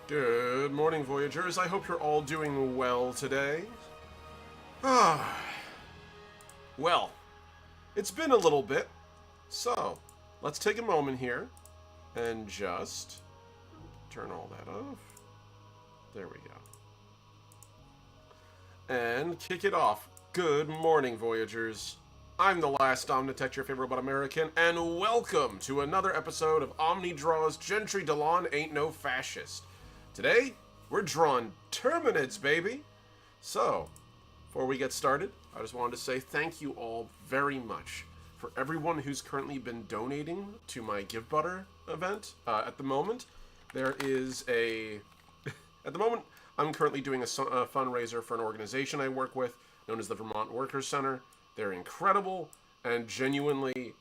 Good morning, Voyagers. I hope you're all doing well today. Ah, well, it's been a little bit, so let's take a moment here and just turn all that off. There we go. And kick it off. Good morning, Voyagers. I'm the last Omnitect, your favorite but American, and welcome to another episode of Omni Draws Gentry Delon Ain't No Fascist. Today, we're drawing Terminids, baby! So, before we get started, I just wanted to say thank you all very much for everyone who's currently been donating to my Give Butter event. At the moment, there is a... At the moment, I'm currently doing a fundraiser for an organization I work with, known as the Vermont Workers Center. They're incredible, and genuinely,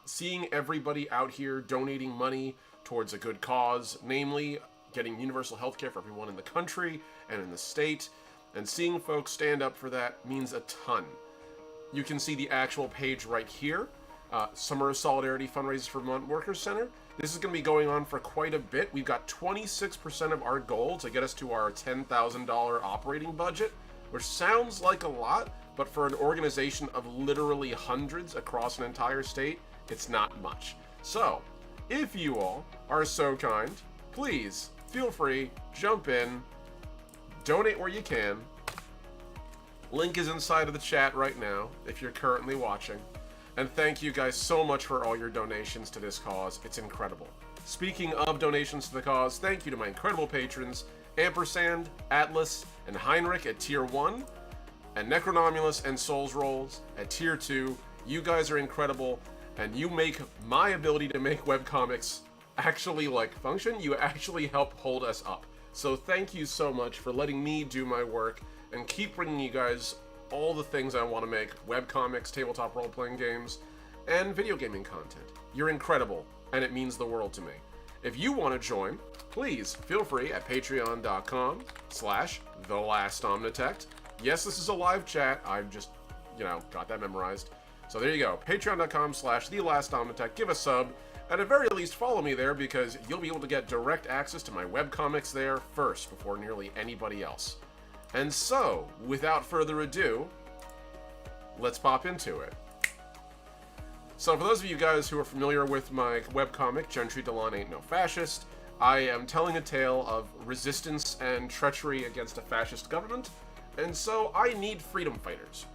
seeing everybody out here donating money towards a good cause, namely getting universal health care for everyone in the country and in the state, and seeing folks stand up for that means a ton. You can see the actual page right here. Summer of Solidarity fundraisers for Vermont Workers Center. This is going to be going on for quite a bit. We've got 26% of our goal to get us to our $10,000 operating budget, which sounds like a lot, but for an organization of literally hundreds across an entire state, it's not much. So, if you all are so kind, please feel free, jump in, donate where you can. Link is inside of the chat right now if you're currently watching. And thank you guys so much for all your donations to this cause. It's incredible. Speaking of donations to the cause, thank you to my incredible patrons, Ampersand, Atlas, and Heinrich at Tier 1, and Necronomulus and Souls Rolls at Tier 2. You guys are incredible, and you make my ability to make webcomics actually, function. You actually help hold us up. So thank you so much for letting me do my work, and keep bringing you guys all the things I want to make: webcomics, tabletop role-playing games, and video gaming content. You're incredible, and it means the world to me. If you want to join, please feel free at patreon.com/TheLastOmnitect. Yes, this is a live chat. I've just, got that memorized. So there you go. Patreon.com/TheLastOmnitect. Give a sub. At the very least, follow me there, because you'll be able to get direct access to my webcomics there first, before nearly anybody else. And so, without further ado, let's pop into it. So for those of you guys who are familiar with my webcomic, Gentry Delon Ain't No Fascist, I am telling a tale of resistance and treachery against a fascist government, and so I need freedom fighters.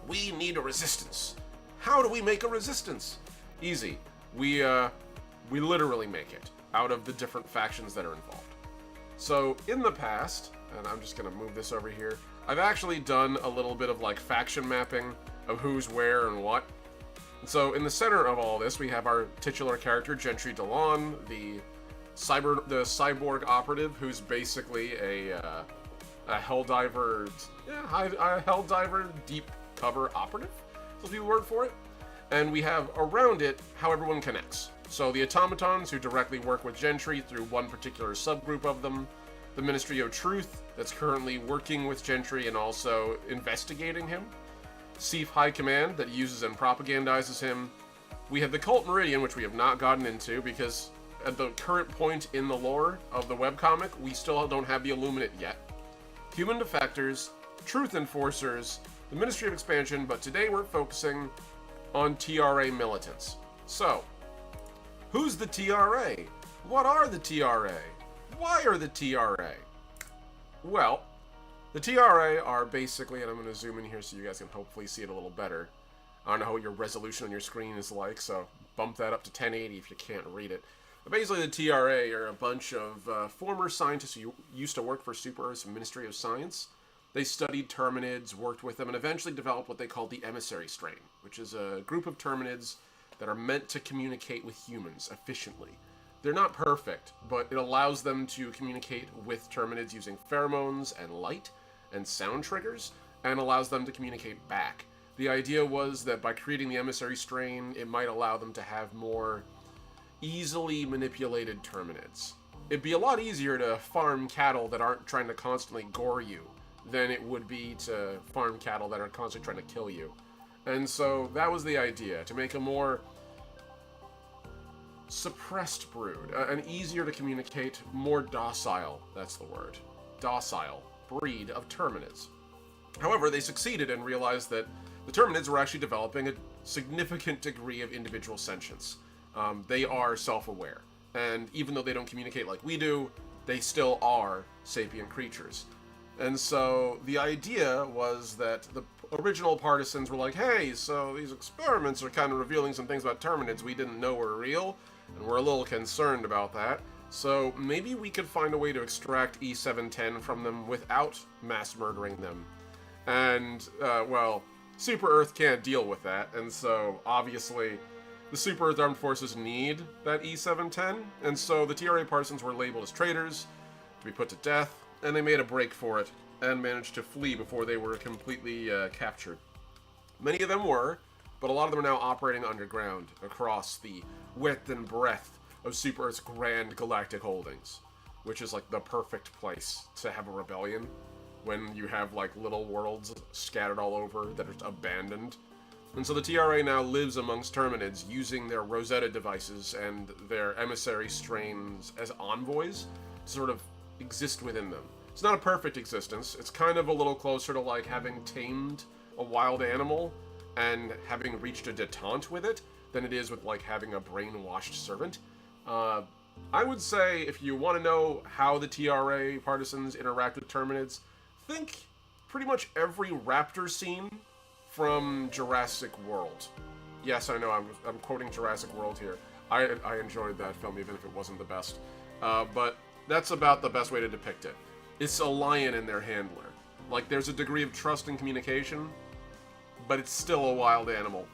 We need a resistance. How do we make a resistance? Easy. We literally make it out of the different factions that are involved. So in the past, and I'm just gonna move this over here, I've actually done a little bit of faction mapping of who's where and what. And so in the center of all this, we have our titular character, Gentry Delon, the cyborg operative, who's basically a Helldiver, a Helldiver deep cover operative. That's the word for it. And we have around it how everyone connects. So the automatons, who directly work with Gentry through one particular subgroup of them. The Ministry of Truth, that's currently working with Gentry and also investigating him. Seif High Command, that uses and propagandizes him. We have the Cult Meridian, which we have not gotten into, because at the current point in the lore of the webcomic, we still don't have the Illuminate yet. Human Defectors, Truth Enforcers, the Ministry of Expansion, but today we're focusing on TRA militants. So, who's the TRA? What are the TRA? Why are the TRA? Well, the TRA are basically, and I'm going to zoom in here so you guys can hopefully see it a little better. I don't know what your resolution on your screen is like, so bump that up to 1080 if you can't read it. But basically, the TRA are a bunch of former scientists who used to work for Super Earth's Ministry of Science. They studied Terminids, worked with them, and eventually developed what they called the Emissary Strain, which is a group of Terminids that are meant to communicate with humans efficiently. They're not perfect, but it allows them to communicate with Terminids using pheromones and light and sound triggers, and allows them to communicate back. The idea was that by creating the Emissary Strain, it might allow them to have more easily manipulated Terminids. It'd be a lot easier to farm cattle that aren't trying to constantly gore you than it would be to farm cattle that are constantly trying to kill you. And so that was the idea, to make a more suppressed brood, an easier to communicate, more docile, that's the word, docile breed of Terminids. However, they succeeded and realized that the Terminids were actually developing a significant degree of individual sentience. They are self-aware, and even though they don't communicate like we do, they still are sapient creatures. And so the idea was that the original partisans were like, hey, so these experiments are kind of revealing some things about Terminids we didn't know were real, and we're a little concerned about that. So maybe we could find a way to extract E710 from them without mass murdering them. And, well, Super Earth can't deal with that, and so obviously the Super Earth Armed Forces need that E710, and so the TRA partisans were labeled as traitors, to be put to death, and they made a break for it, and managed to flee before they were completely captured. Many of them were, but a lot of them are now operating underground across the width and breadth of Super Earth's grand galactic holdings, which is like the perfect place to have a rebellion, when you have like little worlds scattered all over that are abandoned. And so the TRA now lives amongst Terminids using their Rosetta devices and their emissary strains as envoys to sort of exist within them. It's not a perfect existence. It's kind of a little closer to like having tamed a wild animal and having reached a detente with it than it is with like having a brainwashed servant. I would say if you want to know how the TRA partisans interact with Terminids, think pretty much every raptor scene from Jurassic World. Yes, I know, I'm quoting Jurassic World here. I enjoyed that film, even if it wasn't the best. But that's about the best way to depict it. It's a lion and their handler. Like, there's a degree of trust and communication, but it's still a wild animal.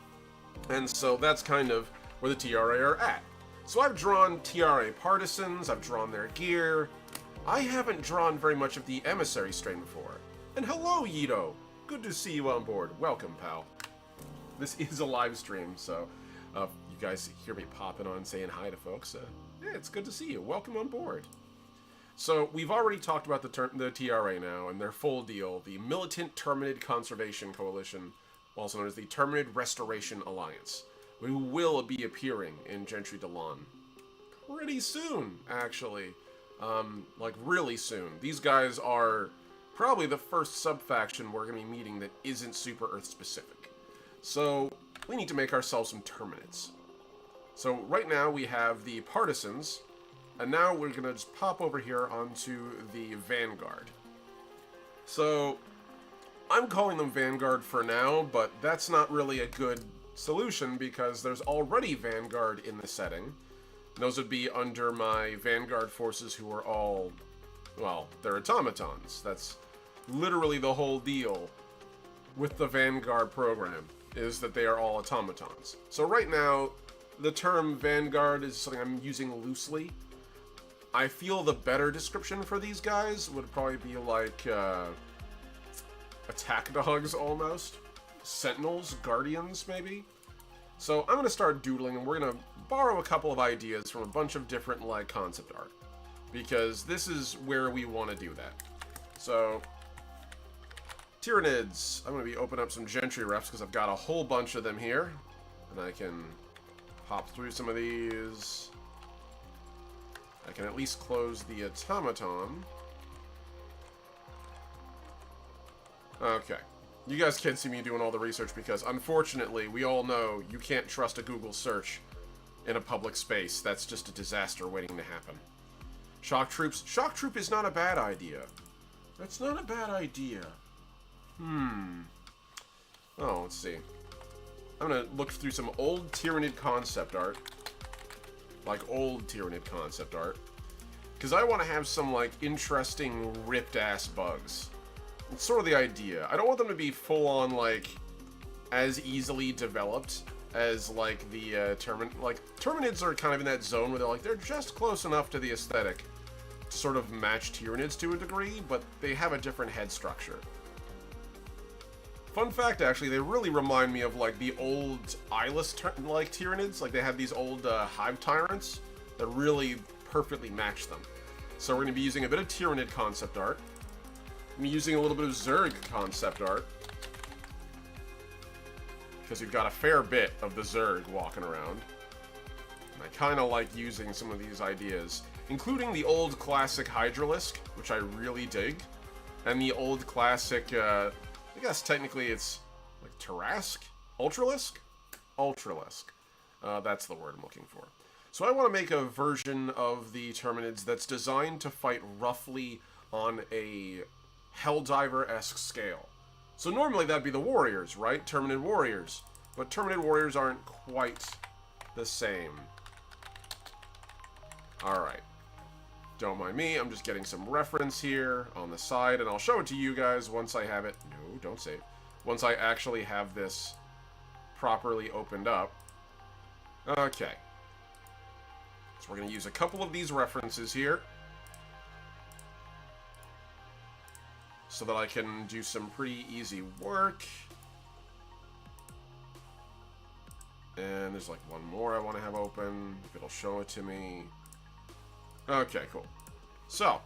And so that's kind of where the TRA are at. So I've drawn TRA partisans, I've drawn their gear. I haven't drawn very much of the emissary strain before. And hello, Yito! Good to see you on board. Welcome, pal. This is a live stream, so you guys hear me popping on saying hi to folks. Yeah, it's good to see you. Welcome on board. So we've already talked about the TRA now and their full deal, the Militant Terminid Conservation Coalition, also known as the Terminid Restoration Alliance, who will be appearing in Gentry Delon pretty soon, actually. Like, really soon. These guys are probably the first sub-faction we're going to be meeting that isn't Super Earth specific. So, we need to make ourselves some Terminids. So, right now we have the Partisans, and now we're going to just pop over here onto the Vanguard. So, I'm calling them Vanguard for now, but that's not really a good solution because there's already Vanguard in the setting. And those would be under my Vanguard forces who are all, well, they're automatons. That's literally the whole deal with the Vanguard program, is that they are all automatons. So right now, the term Vanguard is something I'm using loosely. I feel the better description for these guys would probably be like attack dogs almost. Sentinels, guardians maybe. So I'm going to start doodling and we're going to borrow a couple of ideas from a bunch of different like concept art. Because this is where we want to do that. So, Tyranids. I'm going to be opening up some Gentry refs because I've got a whole bunch of them here. And I can hop through some of these. I can at least close the automaton. Okay. You guys can't see me doing all the research because, unfortunately, we all know you can't trust a Google search in a public space. That's just a disaster waiting to happen. Shock troops. Shock troop is not a bad idea. That's not a bad idea. Oh, let's see. I'm gonna look through some old Tyranid concept art. Like, old Tyranid concept art. Because I want to have some, like, interesting, ripped-ass bugs. It's sort of the idea. I don't want them to be full-on, like, as easily developed as, like, the Terminids are kind of in that zone where they're just close enough to the aesthetic to sort of match Tyranids to a degree, but they have a different head structure. Fun fact, actually, they really remind me of, like, the old eyeless, like, Tyranids. Like, they had these old hive tyrants that really perfectly match them. So we're going to be using a bit of Tyranid concept art. I'm using a little bit of Zerg concept art. Because we've got a fair bit of the Zerg walking around. And I kind of like using some of these ideas, including the old classic Hydralisk, which I really dig, and the old classic, I guess technically it's like Tarask? Ultralisk? Ultralisk. That's the word I'm looking for. So I want to make a version of the Terminids that's designed to fight roughly on a Helldiver-esque scale. So normally that'd be the warriors, right? Terminid warriors. But Terminid warriors aren't quite the same. Alright. Don't mind me, I'm just getting some reference here on the side, and I'll show it to you guys once I have it. No, don't save. Once I actually have this properly opened up. Okay. So we're going to use a couple of these references here, so that I can do some pretty easy work. And there's like one more I want to have open, if it'll show it to me. Okay, cool. So,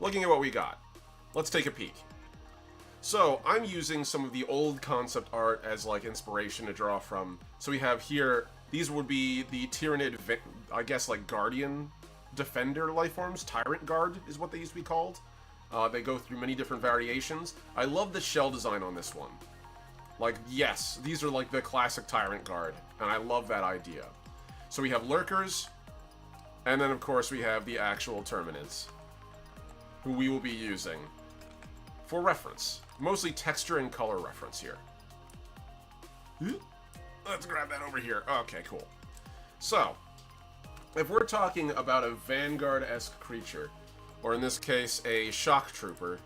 looking at what we got, let's take a peek. So, I'm using some of the old concept art as like inspiration to draw from. So we have here, these would be the Tyrannid, I guess like Guardian Defender lifeforms. Tyrant Guard is what they used to be called. They go through many different variations. I love the shell design on this one. Like, yes, these are like the classic Tyrant Guard, and I love that idea. So we have Lurkers, and then of course we have the actual Terminids, who we will be using for reference. Mostly texture and color reference here. Let's grab that over here. Okay, cool. So, if we're talking about a Vanguard-esque creature, or in this case, a Shock Trooper.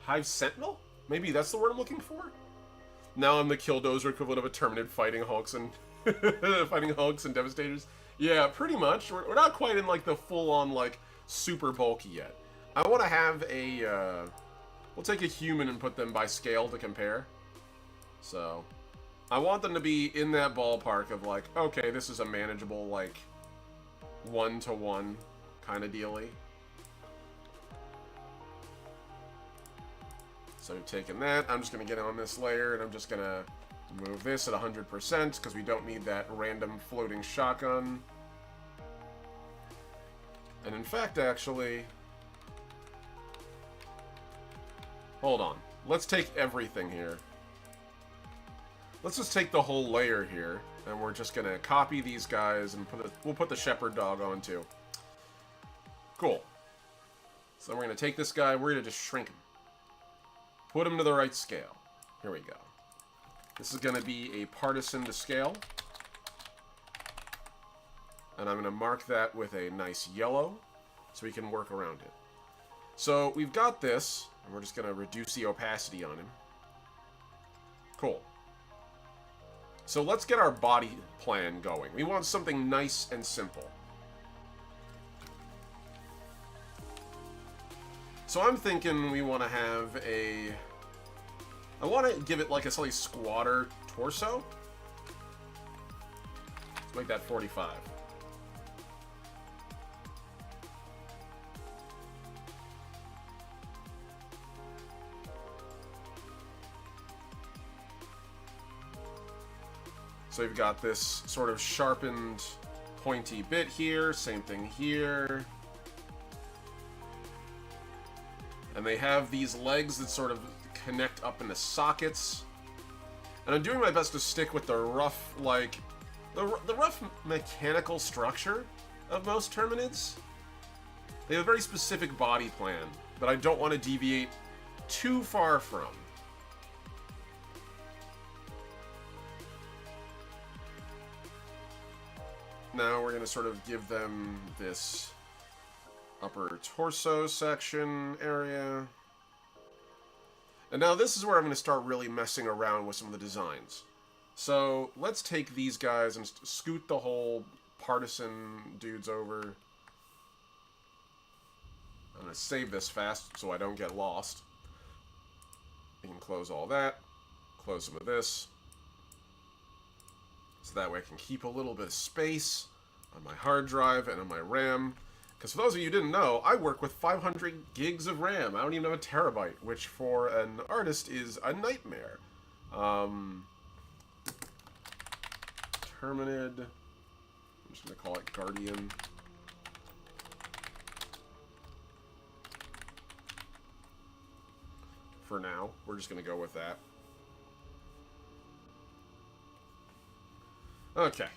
Hive Sentinel? Maybe that's the word I'm looking for? Now I'm the Killdozer equivalent of a Terminid fighting Hulks and Devastators. Yeah, pretty much. We're not quite in like the full-on like super bulky yet. I want to have a we'll take a human and put them by scale to compare. So I want them to be in that ballpark of like, okay, this is a manageable like 1-to-1 kind of dealy. So we've taken that. I'm just going to get on this layer, and I'm just going to move this at 100% because we don't need that random floating shotgun. And in fact, actually, hold on. Let's take everything here. Let's just take the whole layer here, and we're just going to copy these guys and we'll put the shepherd dog on too. Cool. So we're going to take this guy, we're going to just shrink him. Put him to the right scale. Here we go. This is going to be a partisan to scale. And I'm going to mark that with a nice yellow so we can work around it. So we've got this, and we're just going to reduce the opacity on him. Cool. So let's get our body plan going. We want something nice and simple. So I'm thinking we want to have a... I want to give it like a slightly squatter torso. Let's make that 45. So you've got this sort of sharpened, pointy bit here. Same thing here. And they have these legs that sort of connect up into sockets. And I'm doing my best to stick with the rough, like, the rough mechanical structure of most Terminids. They have a very specific body plan that I don't want to deviate too far from. Now we're going to sort of give them this upper torso section area. And now this is where I'm going to start really messing around with some of the designs. So let's take these guys and scoot the whole partisan dudes over. I'm going to save this fast so I don't get lost. You can close all that. Close some of this. So that way I can keep a little bit of space on my hard drive and on my RAM. Because for those of you who didn't know, I work with 500 gigs of RAM. I don't even have a terabyte, which for an artist is a nightmare. Terminid. I'm just going to call it Guardian. For now, we're just going to go with that. Okay.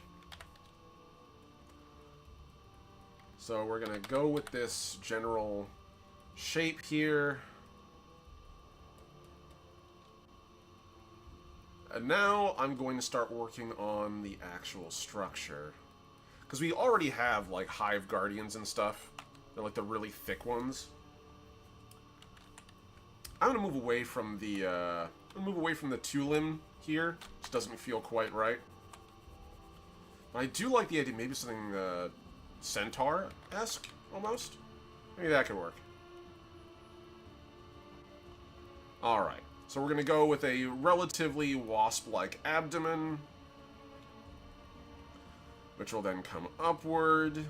So we're going to go with this general shape here. And now I'm going to start working on the actual structure. Because we already have, like, Hive Guardians and stuff. They're, like, the really thick ones. I'm going to move away from the, two-limb here. Which doesn't feel quite right. I do like the idea, maybe something, Centaur-esque, almost. Maybe that could work. Alright. So we're going to go with a relatively wasp-like abdomen, which will then come upward.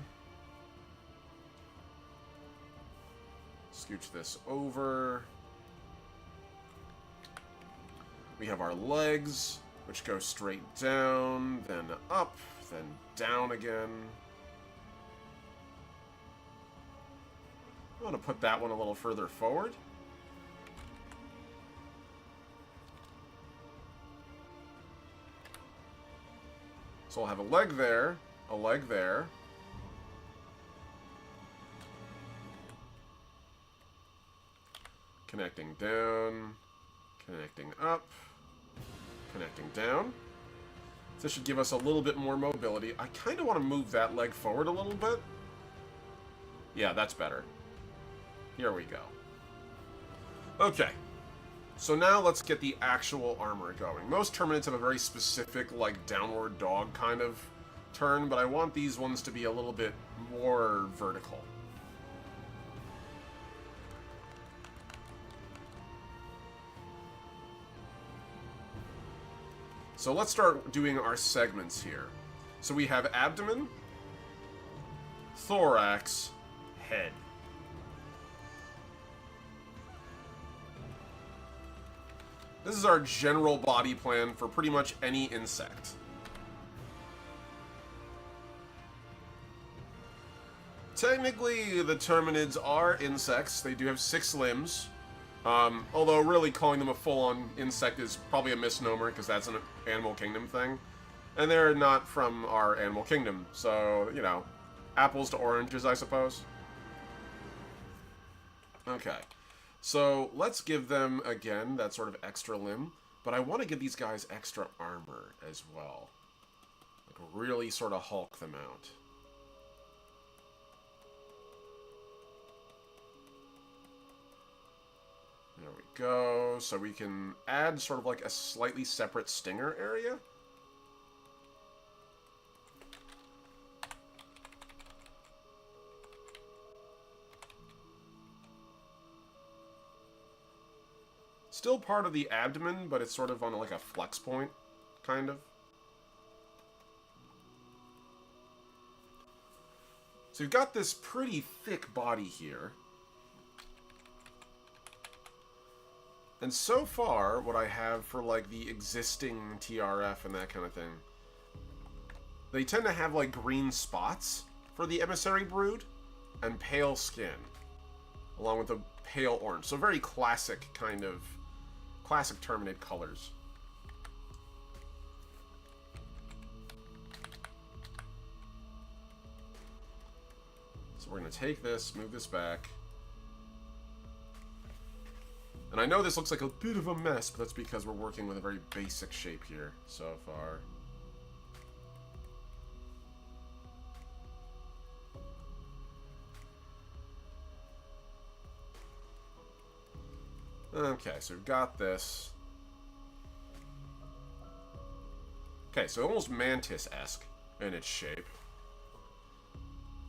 Scooch this over. We have our legs, which go straight down, then up, then down again. I'm going to put that one a little further forward. So we'll have a leg there, connecting down, connecting up, connecting down. This should give us a little bit more mobility. I kind of want to move that leg forward a little bit. Yeah, that's better. Here we go. Okay. So now let's get the actual armor going. Most Terminids have a very specific, like, downward dog kind of turn, but I want these ones to be a little bit more vertical. So let's start doing our segments here. So we have abdomen, thorax, head. This is our general body plan for pretty much any insect. Technically, the Terminids are insects. They do have 6 limbs. Although really calling them a full-on insect is probably a misnomer, because that's an Animal Kingdom thing. And they're not from our Animal Kingdom, so, you know, apples to oranges, I suppose. Okay. So, let's give them, again, that sort of extra limb. But I want to give these guys extra armor as well. Like, really sort of Hulk them out. There we go. So we can add sort of like a slightly separate stinger area. Still part of the abdomen, but it's sort of on like a flex point, kind of. So you've got this pretty thick body here. And so far, what I have for like the existing TRF and that kind of thing, they tend to have like green spots for the emissary brood and pale skin, along with a pale orange. So very classic kind of classic Terminid colors. So we're going to take this, move this back. And I know this looks like a bit of a mess, but that's because we're working with a very basic shape here so far. Okay, so we've got this. Okay, so almost mantis-esque in its shape.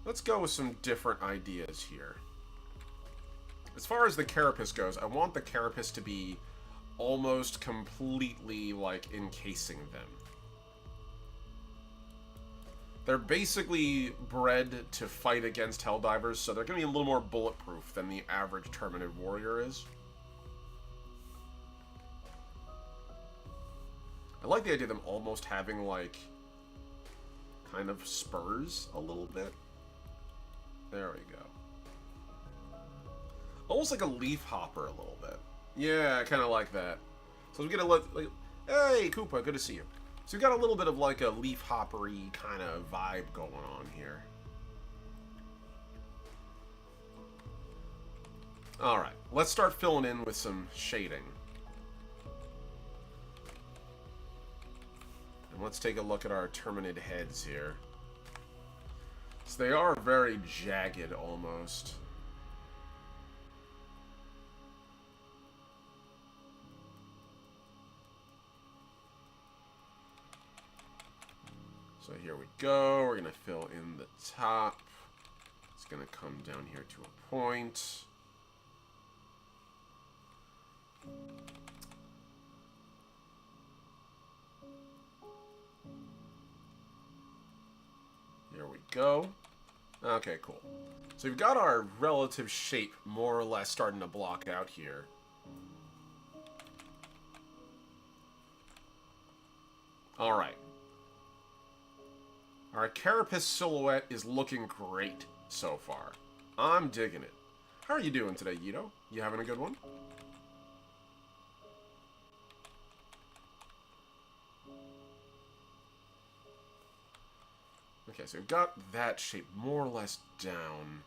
Let's go with some different ideas here. As far as the carapace goes, I want the carapace to be almost completely, like, encasing them. They're basically bred to fight against Helldivers, so they're going to be a little more bulletproof than the average Terminid warrior is. I like the idea of them almost having, like, kind of spurs a little bit. There we go. Almost like a leaf hopper a little bit. Yeah, I kind of like that. So we get a look, like, hey, Koopa, good to see you. So we got a little bit of like a leaf hoppery kind of vibe going on here. All right, let's start filling in with some shading. And let's take a look at our Terminid heads here. So they are very jagged almost. So here we go. We're going to fill in the top. It's going to come down here to a point. There we go. Okay, cool. So we've got our relative shape more or less starting to block out here. All right. Our carapace silhouette is looking great so far. I'm digging it. How are you doing today, Yito? You having a good one? Okay, so we've got that shape more or less down.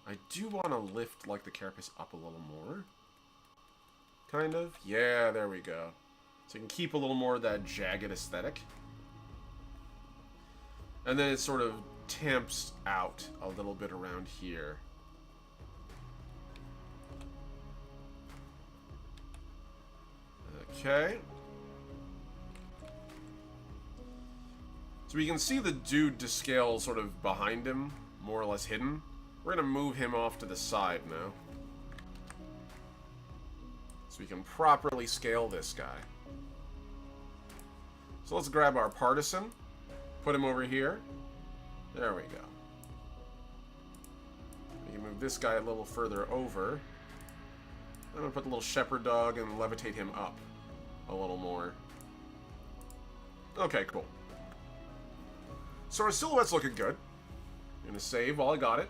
I do want to lift, like, the carapace up a little more. Kind of. Yeah, there we go. So you can keep a little more of that jagged aesthetic. And then it sort of tamps out a little bit around here. Okay. So we can see the dude to scale sort of behind him, more or less hidden. We're going to move him off to the side now. So we can properly scale this guy. So let's grab our partisan, put him over here. There we go. We can move this guy a little further over. I'm going to put the little shepherd dog and levitate him up a little more. Okay, cool. So our silhouette's looking good. I'm gonna save while I got it.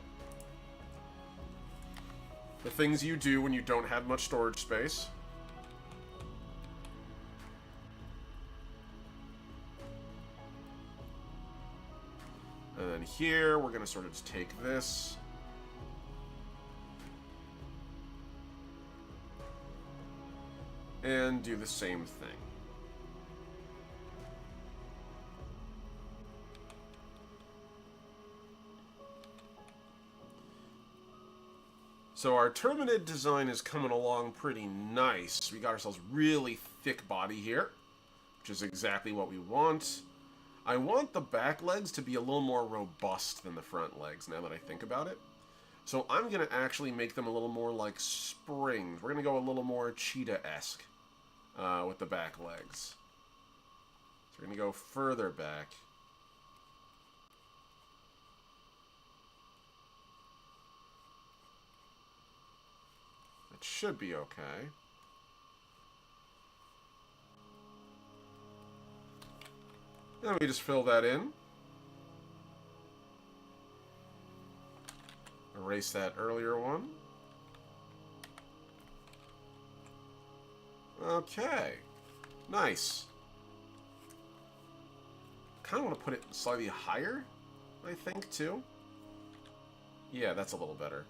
The things you do when you don't have much storage space. And then here, we're gonna sort of just take this. And do the same thing. So our Terminid design is coming along pretty nice. We got ourselves really thick body here, which is exactly what we want. I want the back legs to be a little more robust than the front legs, now that I think about it. So I'm going to actually make them a little more like springs. We're going to go a little more cheetah-esque with the back legs. So we're going to go further back. It should be okay. Then we just fill that in. Erase that earlier one. Okay. Nice. Kind of want to put it slightly higher, I think, too. Yeah, that's a little better.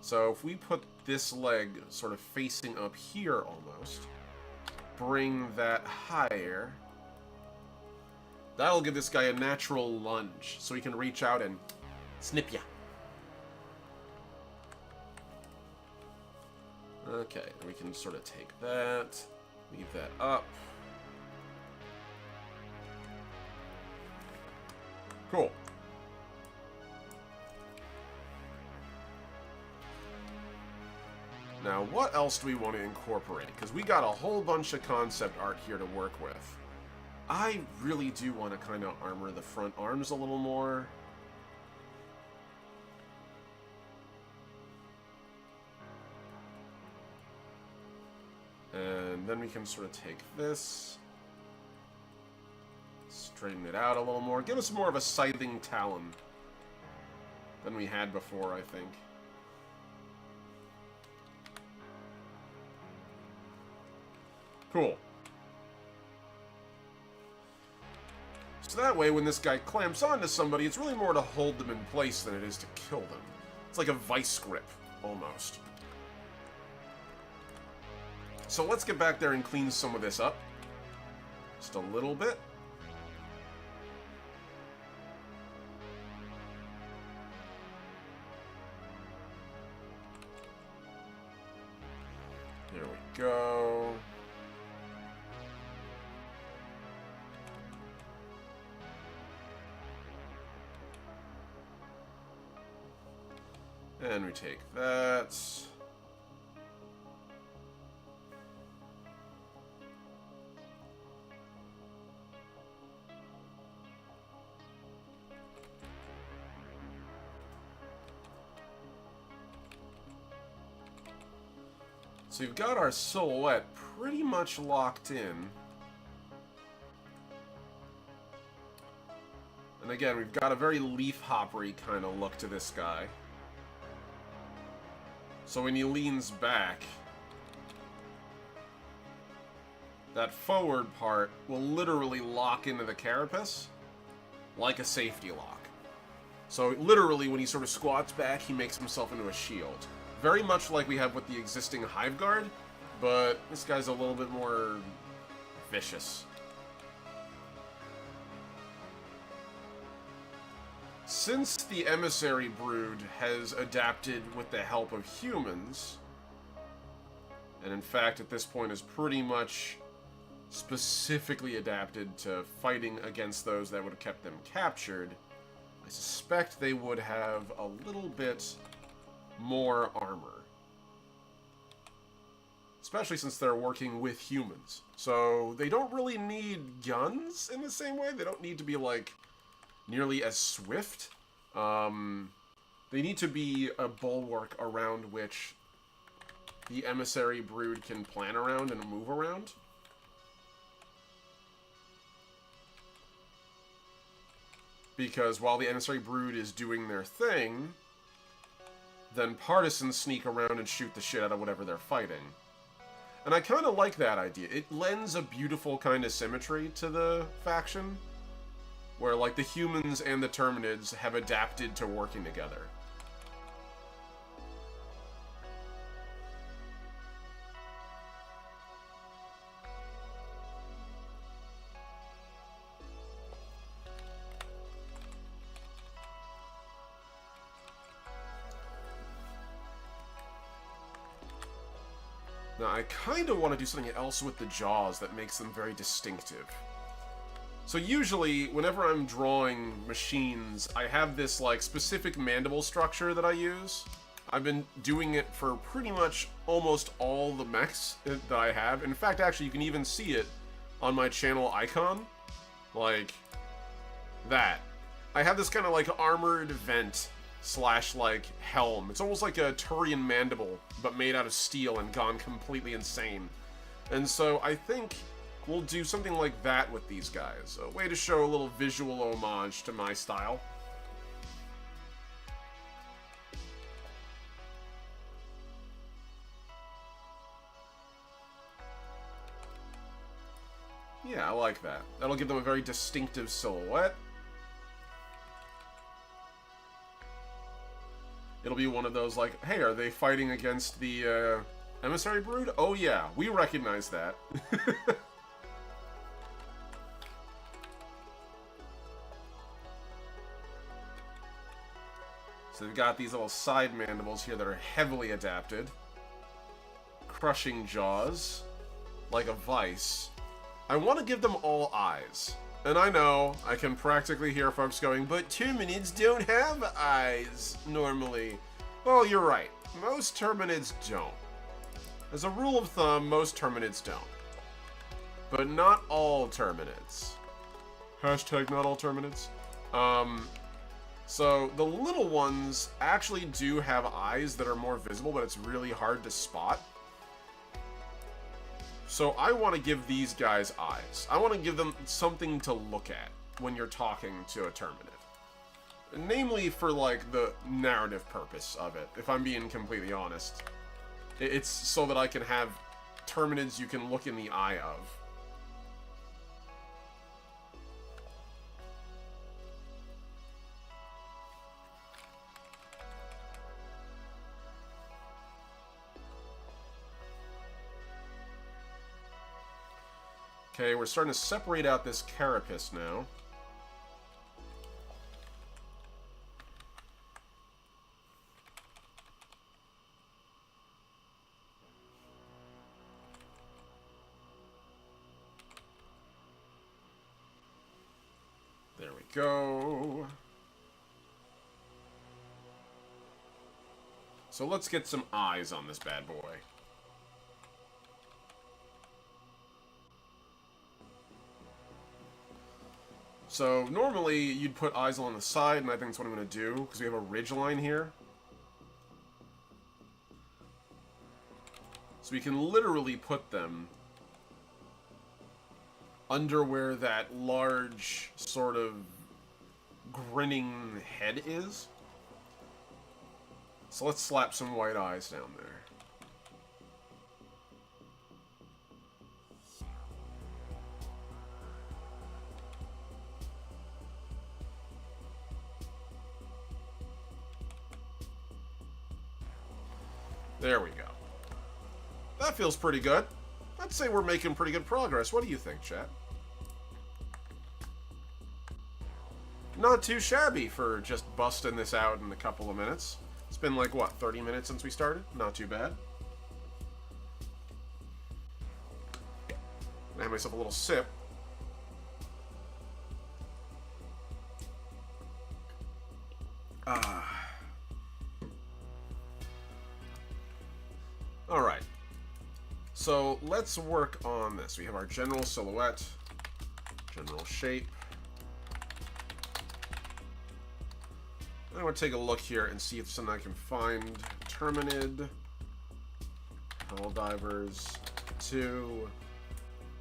So if we put this leg sort of facing up here almost, bring that higher, that'll give this guy a natural lunge, so he can reach out and snip ya. Okay, and we can sort of take that, leave that up. Cool. Now, what else do we want to incorporate? Because we got a whole bunch of concept art here to work with. I really do want to kind of armor the front arms a little more. And then we can sort of take this. straighten it out a little more. Give us more of a scything talon than we had before, I think. Cool. So that way, when this guy clamps onto somebody, it's really more to hold them in place than it is to kill them. It's like a vice grip, almost. So let's get back there and clean some of this up. Just a little bit. There we go. And we take that. So we've got our silhouette pretty much locked in. And again, we've got a very leaf-hoppery kind of look to this guy. So when he leans back, that forward part will literally lock into the carapace like a safety lock. So literally when he sort of squats back, he makes himself into a shield. Very much like we have with the existing Hive Guard, but this guy's a little bit more vicious. Since the Emissary Brood has adapted with the help of humans, and in fact at this point is pretty much specifically adapted to fighting against those that would have kept them captured, I suspect they would have a little bit more armor. Especially since they're working with humans. So they don't really need guns in the same way. They don't need to be like nearly as swift. They need to be a bulwark around which the Emissary Brood can plan around and move around. Because while the Emissary Brood is doing their thing, then partisans sneak around and shoot the shit out of whatever they're fighting. And I kind of like that idea. It lends a beautiful kind of symmetry to the faction, where like the humans and the Terminids have adapted to working together. Now, I kind of want to do something else with the jaws that makes them very distinctive. So usually, whenever I'm drawing machines, I have this, like, specific mandible structure that I use. I've been doing it for pretty much almost all the mechs that I have. In fact, actually, you can even see it on my channel icon. Like, that. I have this kind of, like, armored vent slash, like, helm. It's almost like a Turian mandible, but made out of steel and gone completely insane. And so I think we'll do something like that with these guys. A way to show a little visual homage to my style. Yeah, I like that. That'll give them a very distinctive silhouette. It'll be one of those like, hey, are they fighting against the Emissary Brood? Oh yeah, we recognize that. So they've got these little side mandibles here that are heavily adapted. Crushing jaws, like a vice. I want to give them all eyes. And I know, I can practically hear folks going, but Terminids don't have eyes, normally. Well, you're right. Most Terminids don't. As a rule of thumb, most Terminids don't. But not all Terminids. Hashtag not all Terminids. So, the little ones actually do have eyes that are more visible, but it's really hard to spot. So I want to give these guys eyes. I want to give them something to look at. when you're talking to a Terminid. Namely for, like, the narrative purpose of it, if I'm being completely honest. It's so that I can have Terminids you can look in the eye of. Okay, we're starting to separate out this carapace now. There we go. So let's get some eyes on this bad boy. So normally you'd put eyes along the side, and I think that's what I'm going to do, because we have a ridge line here. So we can literally put them under where that large, sort of, grinning head is. So let's slap some white eyes down there. There we go. That feels pretty good. I'd say we're making pretty good progress. What do you think, chat? Not too shabby for just busting this out in a couple of minutes. It's been like, what, 30 minutes since we started? Not too bad. I have myself a little sip. Alright. So, let's work on this. We have our general silhouette, general shape. I want to take a look here and see if there's something I can find. Terminid, Pearl Divers, 2.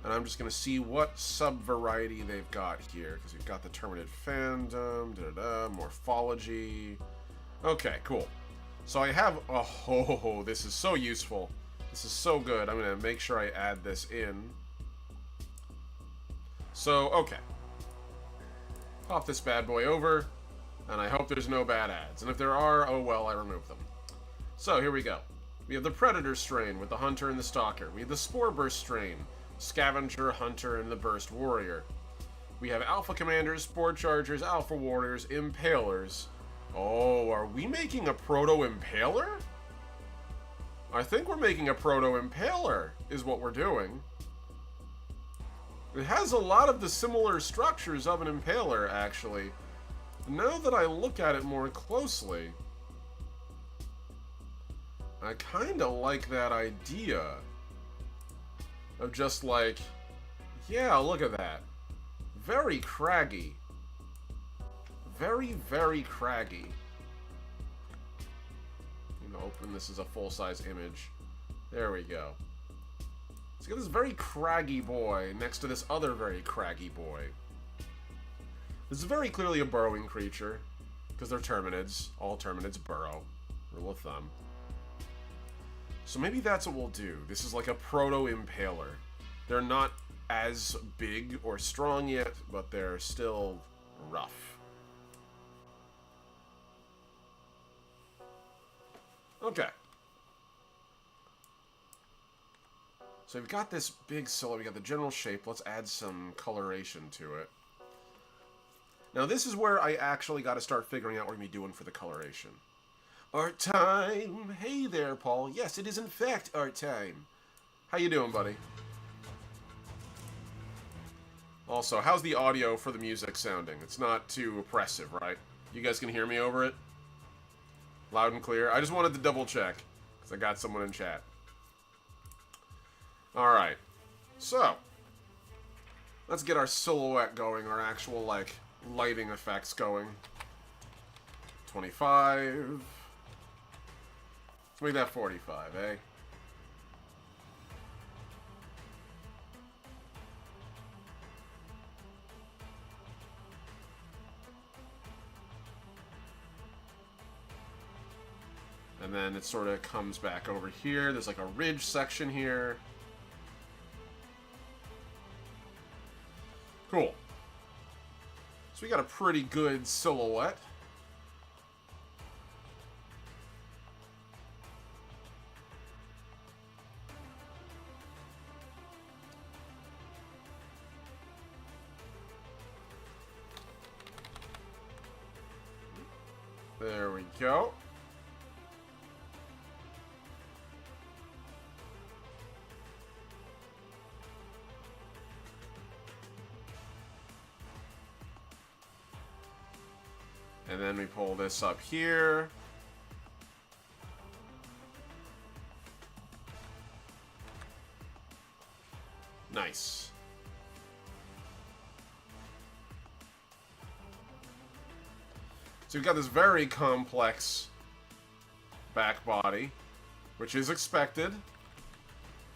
And I'm just going to see what sub-variety they've got here. Because we've got the Terminid fandom, morphology. Okay, cool. So I have... Oh, this is so useful. This is so good. I'm going to make sure I add this in. So, okay. Pop this bad boy over. And I hope there's no bad ads. And if there are, oh well, I remove them. So, here we go. We have the Predator strain with the Hunter and the Stalker. We have the Spore Burst strain. Scavenger, Hunter, and the Burst Warrior. We have Alpha Commanders, Spore Chargers, Alpha Warriors, Impalers. Oh, are we making a Proto-Impaler? I think we're making a Proto-Impaler, is what we're doing. It has a lot of the similar structures of an Impaler, actually. Now that I look at it more closely, I kind of like that idea of just like, yeah, look at that. Very craggy. Very, very craggy. I'm gonna open this as a full-size image. There we go. So you got this very craggy boy next to this other very craggy boy. This is very clearly a burrowing creature, because they're Terminids. All Terminids burrow. Rule of thumb. So maybe that's what we'll do. This is like a Proto-Impaler. They're not as big or strong yet, but they're still rough. Okay. So we've got this big silhouette, we got the general shape. Let's add some coloration to it. Now this is where I actually got to start figuring out what we're going to be doing for the coloration. Art time! Hey there, Paul. Yes, it is in fact art time. How you doing, buddy? Also, how's the audio for the music sounding? It's not too oppressive, right? You guys can hear me over it? Loud and clear? I just wanted to double check, because I got someone in chat. Alright. So, let's get our silhouette going, our actual, like, lighting effects going. 25. Let's make that 45, eh? And then it sort of comes back over here. There's like a ridge section here. Cool. So we got a pretty good silhouette. There we go. And then we pull this up here. Nice. So we've got this very complex back body, which is expected.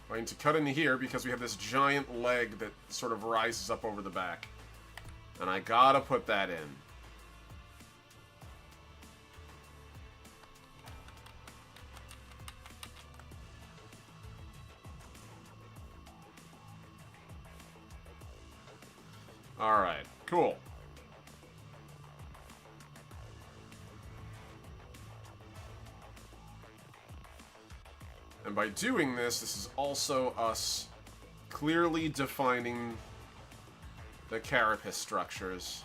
I need to cut into here because we have this giant leg that sort of rises up over the back. And I gotta put that in. Alright, cool. And by doing this, this is also us clearly defining the carapace structures.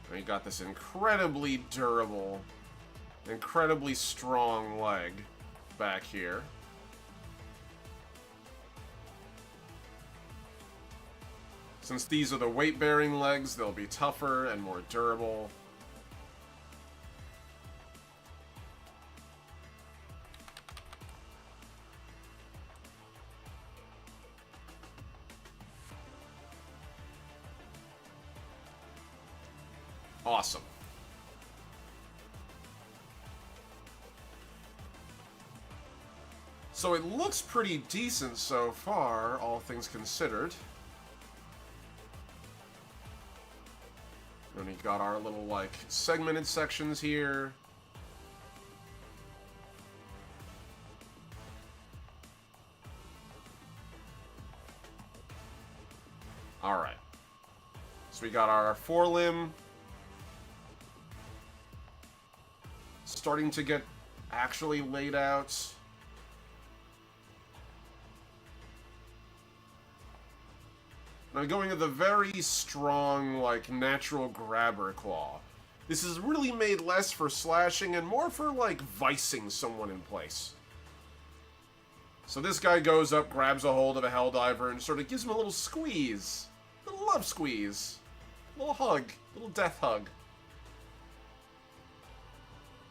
And you got this incredibly durable, incredibly strong leg back here. Since these are the weight-bearing legs, they'll be tougher and more durable. Awesome. So it looks pretty decent so far, all things considered. And we got our little, like, segmented sections here. Alright. So we got our forelimb starting to get actually laid out. I'm going with a very strong, like, natural grabber claw. This is really made less for slashing and more for, like, vicing someone in place. So this guy goes up, grabs a hold of a Helldiver, and sort of gives him a little squeeze. A little love squeeze. A little hug. A little death hug.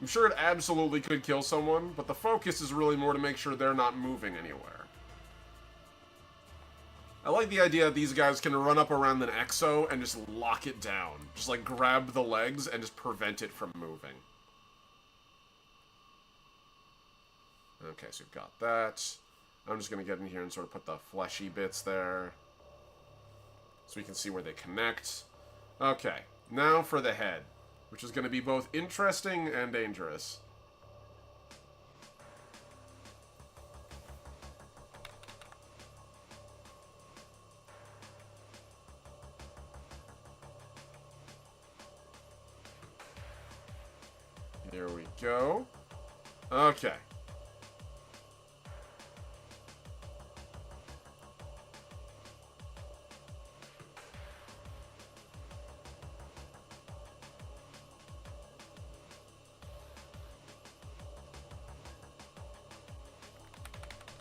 I'm sure it absolutely could kill someone, but the focus is really more to make sure they're not moving anywhere. I like the idea that these guys can run up around an exo and just lock it down. Just, like, grab the legs and just prevent it from moving. Okay, so we've got that. I'm just going to get in here and sort of put the fleshy bits there, so we can see where they connect. Okay, now for the head, which is going to be both interesting and dangerous. Here we go. Okay.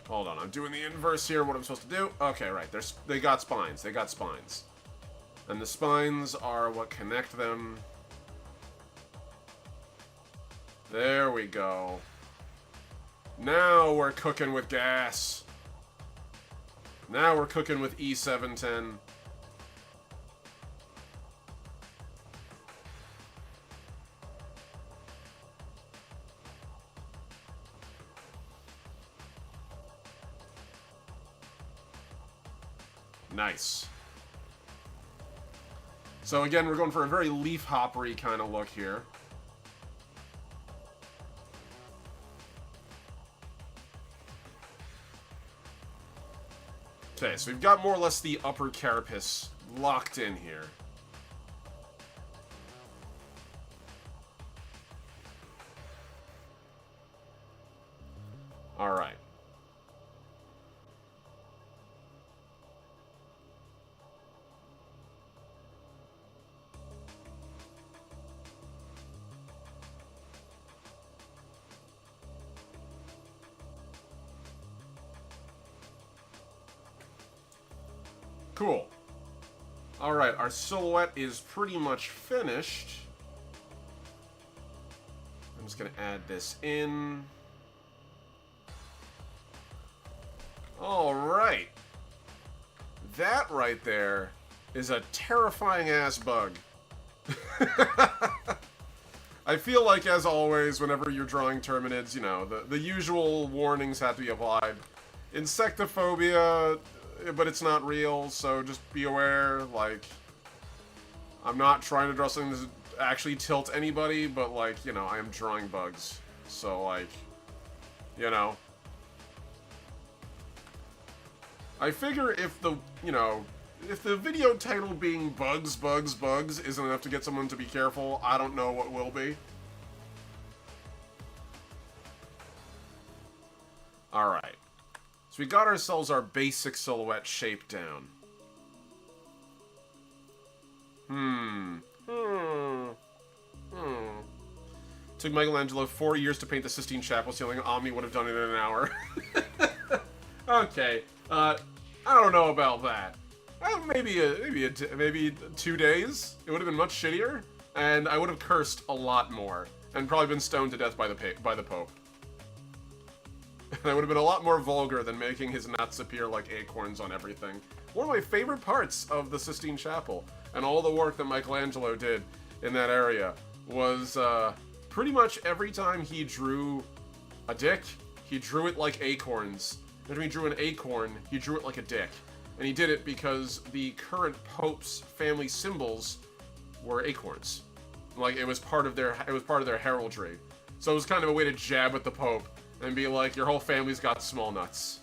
Hold on, I'm doing the inverse here, what I'm supposed to do. Okay, right, they got spines, they got spines. And the spines are what connect them. There we go. Now we're cooking with gas. Now we're cooking with E710. Nice. So again, we're going for a very leaf-hoppery kind of look here. Okay, so we've got more or less the upper carapace locked in here. Alright. Cool. Alright, our silhouette is pretty much finished. I'm just going to add this in. Alright. That right there is a terrifying-ass bug. I feel like, as always, whenever you're drawing Terminids, you know, the usual warnings have to be applied. Insectophobia, but it's not real, so just be aware, like, I'm not trying to draw something that actually tilt anybody, but, like, you know, I am drawing bugs. So, like, you know. I figure if the, you know, if the video title being Bugs, Bugs, Bugs isn't enough to get someone to be careful, I don't know what will be. Alright. So we got ourselves our basic silhouette shape down. Took Michelangelo 4 years to paint the Sistine Chapel ceiling. Omni would have done it in an hour. Okay. I don't know about that. Maybe 2 days. It would have been much shittier, and I would have cursed a lot more, and probably been stoned to death by the Pope. And I would have been a lot more vulgar than making his nuts appear like acorns on everything. One of my favorite parts of the Sistine Chapel, and all the work that Michelangelo did in that area, was pretty much every time he drew a dick, he drew it like acorns. Every time he drew an acorn, he drew it like a dick. And he did it because the current Pope's family symbols were acorns. Like, it was part of their heraldry. So it was kind of a way to jab at the Pope and be like, your whole family's got small nuts.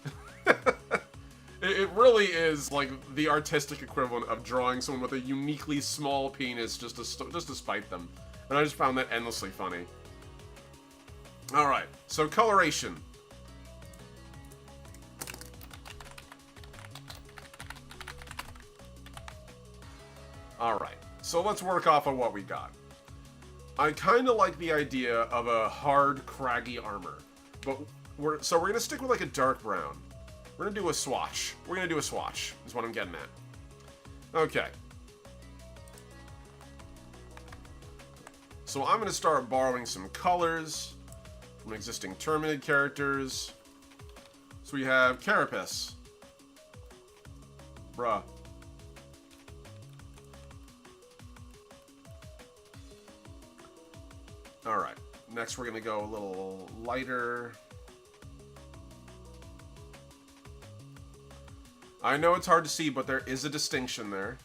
It really is like the artistic equivalent of drawing someone with a uniquely small penis just to spite them. And I just found that endlessly funny. Alright, so coloration. Alright, so let's work off of what we got. I kind of like the idea of a hard, craggy armor. But we're going to stick with like a dark brown. We're going to do a swatch. We're going to do a swatch, is what I'm getting at. Okay. So I'm going to start borrowing some colors from existing Terminid characters. So we have Carapace. Bruh. Alright. Next we're going to go a little lighter. I know it's hard to see, but there is a distinction there.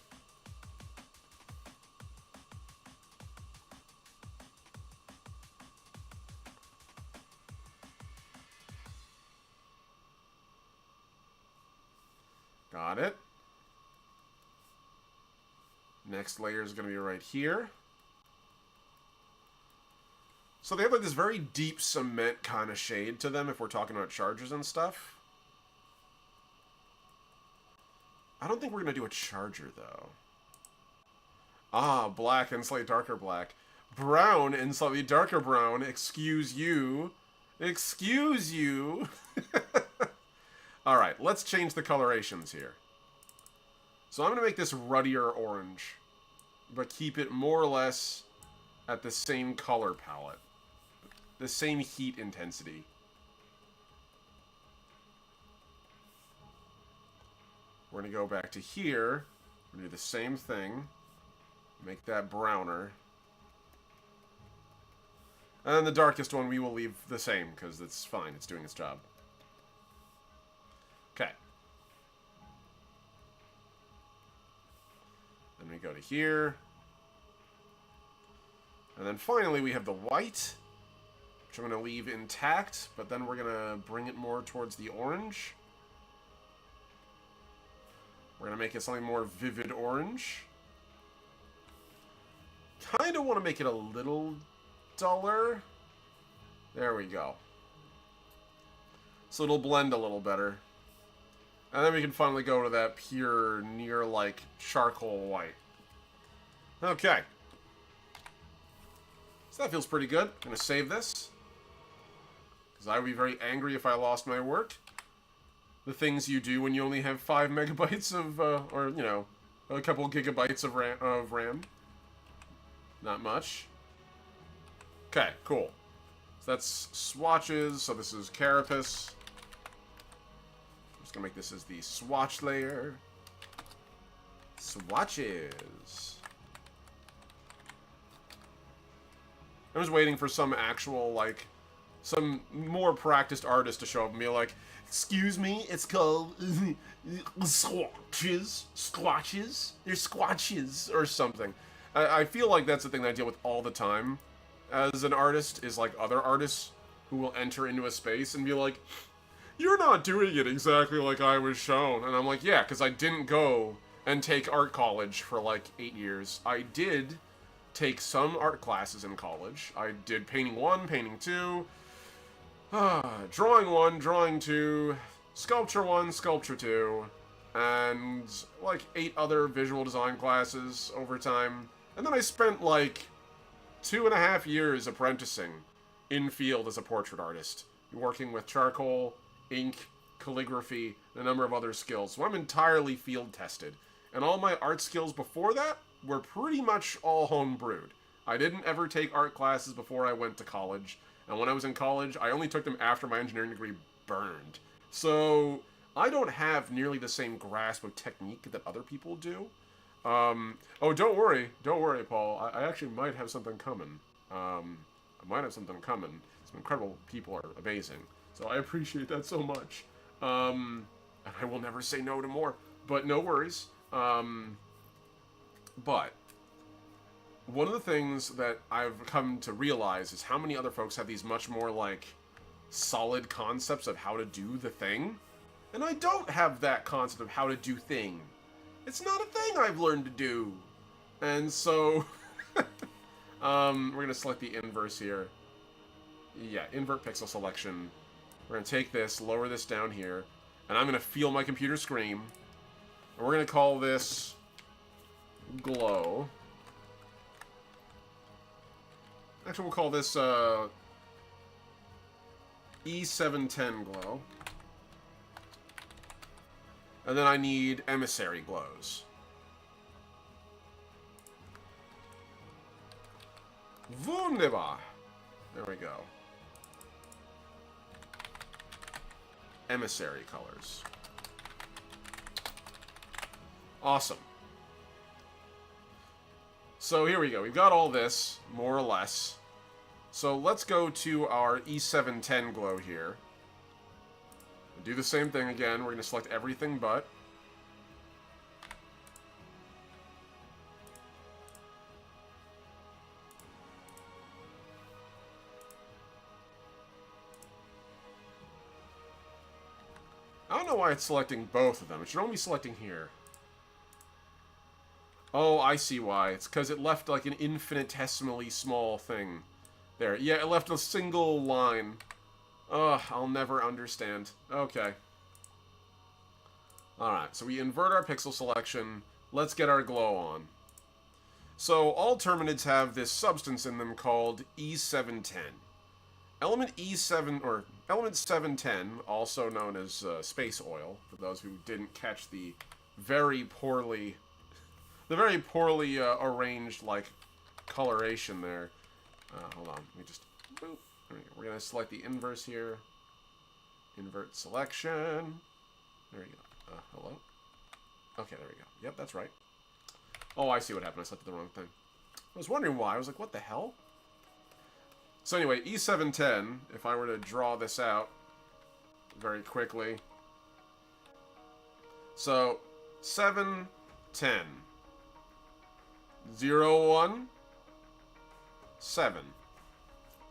Got it. Next layer is going to be right here. So they have like this very deep cement kind of shade to them if we're talking about chargers and stuff. I don't think we're going to do a charger, though. Ah, black and slightly darker black. Brown and slightly darker brown. Excuse you. Excuse you. Alright, let's change the colorations here. So I'm going to make this ruddier orange, but keep it more or less at the same color palette. The same heat intensity. We're going to go back to here. We're going to do the same thing. Make that browner. And then the darkest one we will leave the same, because it's fine. It's doing its job. Okay. we go to here. And then finally we have the white, which I'm going to leave intact, but then we're going to bring it more towards the orange. We're going to make it something more vivid orange. Kind of want to make it a little duller. There we go. So it'll blend a little better. And then we can finally go to that pure, near, like, charcoal white. Okay. So that feels pretty good. I'm going to save this. Because I would be very angry if I lost my work. The things you do when you only have 5 megabytes of, or, you know, a couple gigabytes of RAM. Not much. Okay, cool. So that's swatches. So this is carapace. I'm just going to make this as the swatch layer. Swatches. I was waiting for some actual, like, some more practiced artist to show up and be like, excuse me, it's called swatches. Squatches? They're squatches or something. I feel like that's the thing that I deal with all the time as an artist, is like other artists who will enter into a space and be like, you're not doing it exactly like I was shown. And I'm like, yeah, because I didn't go and take art college for like 8 years. I did take some art classes in college. I did painting 1, painting 2, drawing 1, drawing 2, sculpture 1, sculpture 2, and like 8 other visual design classes over time. And then I spent like 2.5 years apprenticing in field as a portrait artist, working with charcoal, ink, calligraphy, and a number of other skills. So I'm entirely field tested. And all my art skills before that were pretty much all homebrewed. I didn't ever take art classes before I went to college. And when I was in college, I only took them after my engineering degree burned. So I don't have nearly the same grasp of technique that other people do. Oh, don't worry, Paul. I actually might have something coming. Some incredible people are amazing. So I appreciate that so much. And I will never say no to more. But no worries. But one of the things that I've come to realize is how many other folks have these much more, like, solid concepts of how to do the thing. And I don't have that concept of how to do thing. It's not a thing I've learned to do. And so, we're going to select the inverse here. Yeah, invert pixel selection. We're going to take this, lower this down here, and I'm going to feel my computer scream. And we're going to call this glow. Actually, we'll call this E710 glow. And then I need emissary glows. Wunderbar. There we go. Emissary colors. Awesome. So here we go. We've got all this, more or less. So let's go to our E710 glow here. Do the same thing again. We're going to select everything but. I don't know why it's selecting both of them. It should only be selecting here. Oh, I see why. It's because it left like an infinitesimally small thing there. Yeah, it left a single line. Ugh, I'll never understand. Okay. Alright, so we invert our pixel selection. Let's get our glow on. So, all terminids have this substance in them called E710. Element E7, or element 710, also known as space oil, for those who didn't catch the very poorly arranged, like, coloration there. Hold on, let me just, boop. We're going to select the inverse here. Invert selection. There we go. Hello? Okay, there we go. Yep, that's right. Oh, I see what happened. I selected the wrong thing. I was wondering why. I was like, what the hell? So anyway, E710, if I were to draw this out very quickly. So, 710. 0, 1, 7.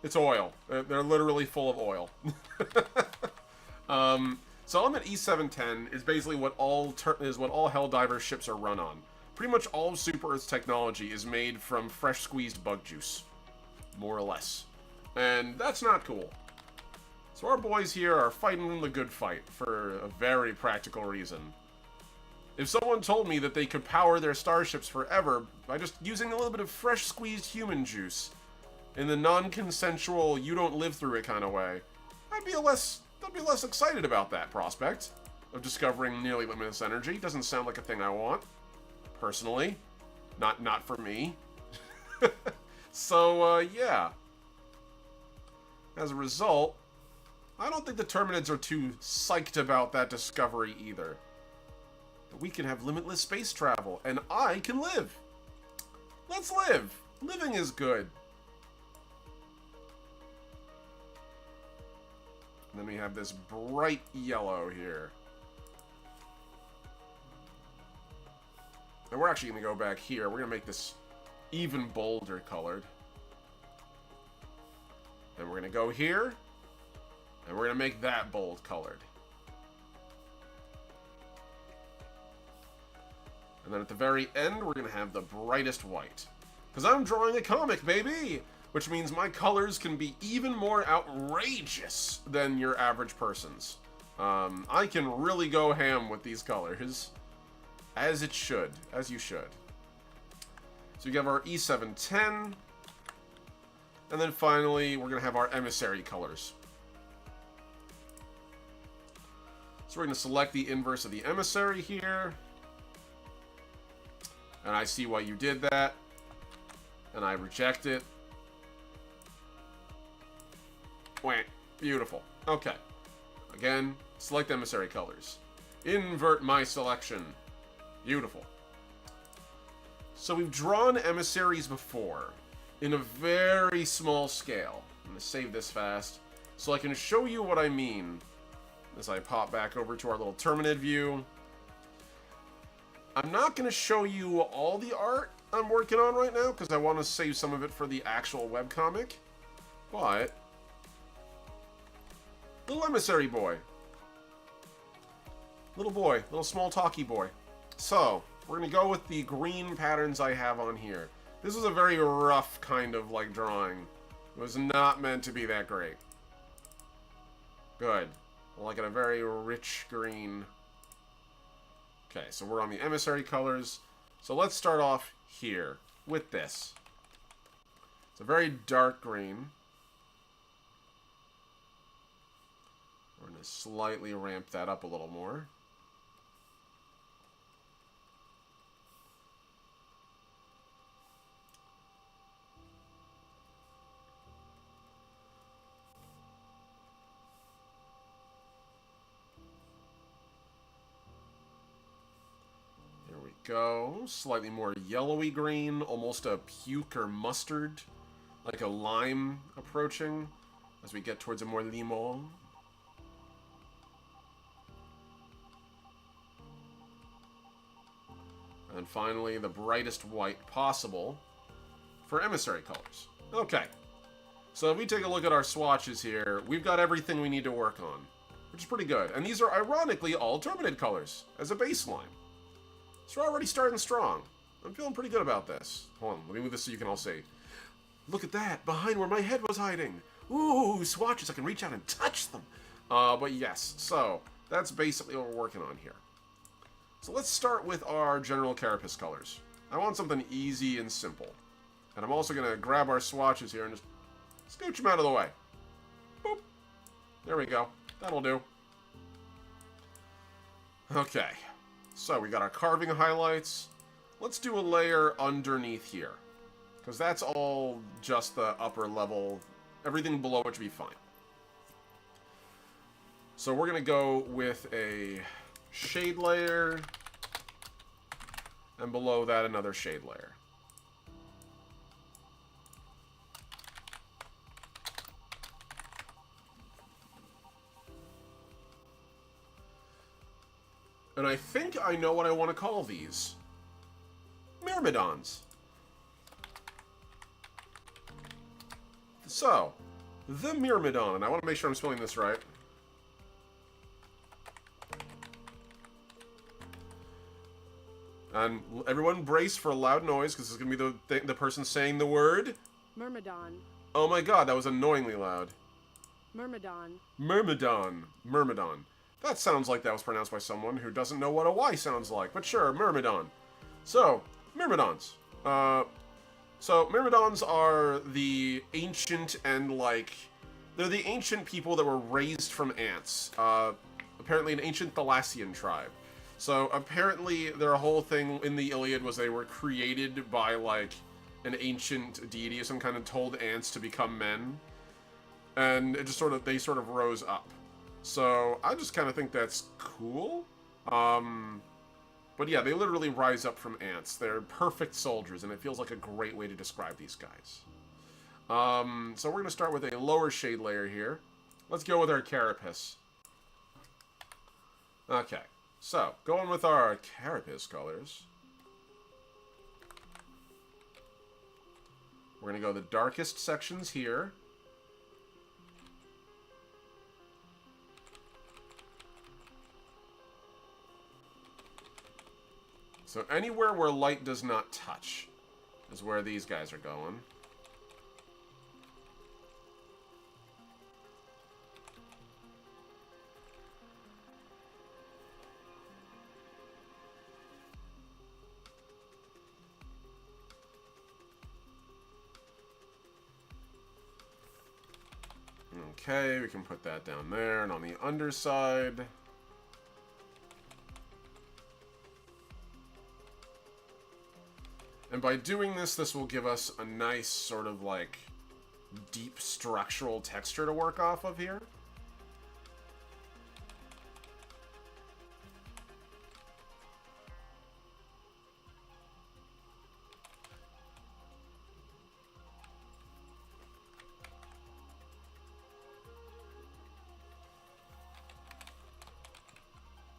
It's oil. They're literally full of oil. So element E710 is basically what all Helldiver ships are run on. Pretty much all of Super Earth's technology is made from fresh squeezed bug juice, more or less, and that's not cool. So our boys here are fighting the good fight for a very practical reason. If someone told me that they could power their starships forever by just using a little bit of fresh squeezed human juice in the non-consensual, you don't live through it kind of way, I'd be less excited about that prospect of discovering nearly limitless energy. Doesn't sound like a thing I want, personally. Not for me. So, yeah. As a result, I don't think the Terminids are too psyched about that discovery either. But we can have limitless space travel, and I can live. Let's live. Living is good. And then we have this bright yellow here. And we're actually going to go back here. We're going to make this even bolder colored. And we're going to go here. And we're going to make that bold colored. And then at the very end, we're going to have the brightest white. Because I'm drawing a comic, baby! Which means my colors can be even more outrageous than your average person's. I can really go ham with these colors. As it should. As you should. So we have our E710. And then finally, we're going to have our emissary colors. So we're going to select the inverse of the emissary here. And I see why you did that. And I reject it. Wah. Beautiful. Okay. Again, select emissary colors. Invert my selection. Beautiful. So we've drawn emissaries before in a very small scale. I'm going to save this fast so I can show you what I mean as I pop back over to our little Terminid view. I'm not going to show you all the art I'm working on right now because I want to save some of it for the actual webcomic. But little emissary boy. Little small talky boy. So, we're going to go with the green patterns I have on here. This is a very rough kind of like drawing. It was not meant to be that great. Good. Like a very rich green. Okay, so we're on the emissary colors. So let's start off here with this. It's a very dark green. We're going to slightly ramp that up a little more. Go slightly more yellowy green, almost a puke or mustard, like a lime approaching as we get towards a more limon. And finally, the brightest white possible for emissary colors. Okay, so if we take a look at our swatches here, we've got everything we need to work on, which is pretty good. And these are ironically all Terminid colors as a baseline. So we're already starting strong. I'm feeling pretty good about this. Hold on, let me move this so you can all see. Look at that, behind where my head was hiding. Ooh, swatches, I can reach out and touch them. But yes, so that's basically what we're working on here. So let's start with our general carapace colors. I want something easy and simple. And I'm also going to grab our swatches here and just scooch them out of the way. Boop. There we go. That'll do. Okay. So we got our carving highlights. Let's do a layer underneath here, because that's all just the upper level. Everything below it should be fine. So we're going to go with a shade layer, and below that another shade layer. And I think I know what I want to call these. Myrmidons. So, the Myrmidon, and I want to make sure I'm spelling this right. And everyone brace for a loud noise, because this is going to be the person saying the word. Myrmidon. Oh my god, that was annoyingly loud. Myrmidon. Myrmidon. Myrmidon. That sounds like that was pronounced by someone who doesn't know what a Y sounds like, but sure, Myrmidon. So, Myrmidons. So, Myrmidons are the ancient and, like... They're the ancient people that were raised from ants. Apparently an ancient Thalassian tribe. So, apparently, their whole thing in the Iliad was they were created by, like, an ancient deity or some kind of told ants to become men. And it just they sort of rose up. So, I just kind of think that's cool. But yeah, they literally rise up from ants. They're perfect soldiers, and it feels like a great way to describe these guys. So we're going to start with a lower shade layer here. Let's go with our carapace. Okay, so going with our carapace colors. We're going to go the darkest sections here. So anywhere where light does not touch is where these guys are going. Okay, we can put that down there, and on the underside... And by doing this, this will give us a nice sort of, like, deep structural texture to work off of here.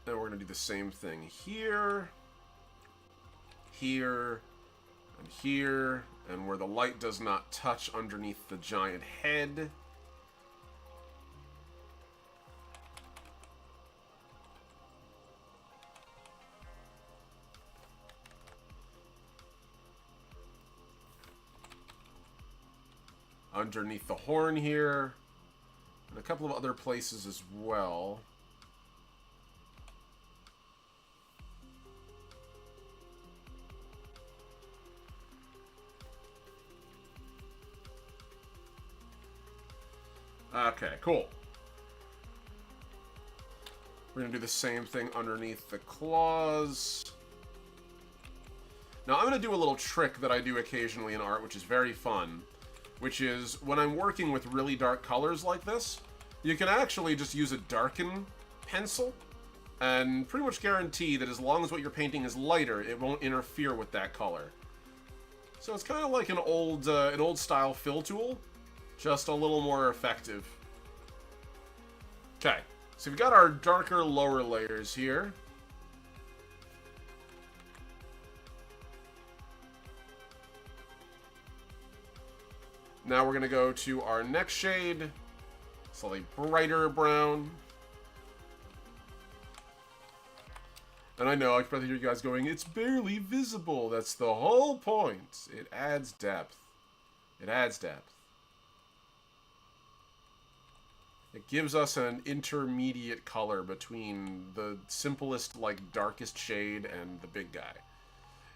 And we're going to do the same thing here, here, and here, and where the light does not touch underneath the giant head. Underneath the horn here, and a couple of other places as well. Okay, cool. We're going to do the same thing underneath the claws. Now, I'm going to do a little trick that I do occasionally in art, which is very fun, which is when I'm working with really dark colors like this, you can actually just use a darken pencil and pretty much guarantee that as long as what you're painting is lighter, it won't interfere with that color. So it's kind of like an old style fill tool, just a little more effective. Okay, so we've got our darker lower layers here. Now we're going to go to our next shade, slightly brighter brown. And I know, I can probably hear you guys going, it's barely visible. That's the whole point. It adds depth. It adds depth. It gives us an intermediate color between the simplest, like, darkest shade and the big guy.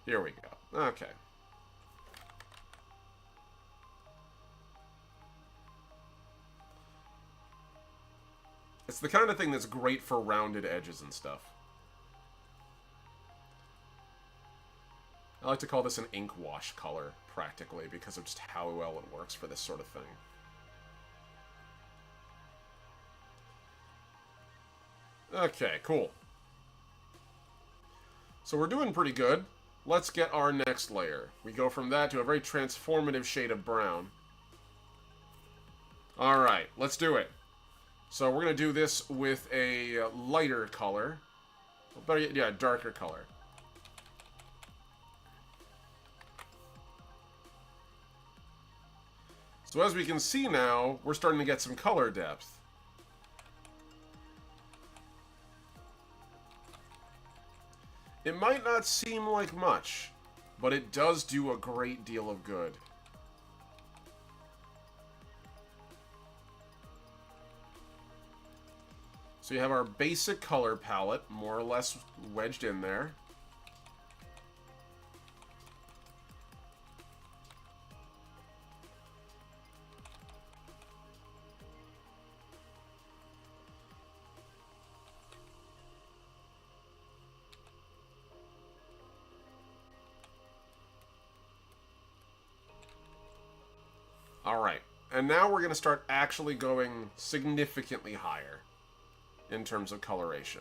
Here we go. Okay. It's the kind of thing that's great for rounded edges and stuff. I like to call this an ink wash color, practically, because of just how well it works for this sort of thing. Okay, cool. So we're doing pretty good. Let's get our next layer. We go from that to a very transformative shade of brown. Alright, let's do it. So we're going to do this with a lighter color. Better yet, yeah, darker color. So as we can see now, we're starting to get some color depth. It might not seem like much, but it does do a great deal of good. So you have our basic color palette, more or less wedged in there. Alright, and now we're going to start actually going significantly higher in terms of coloration.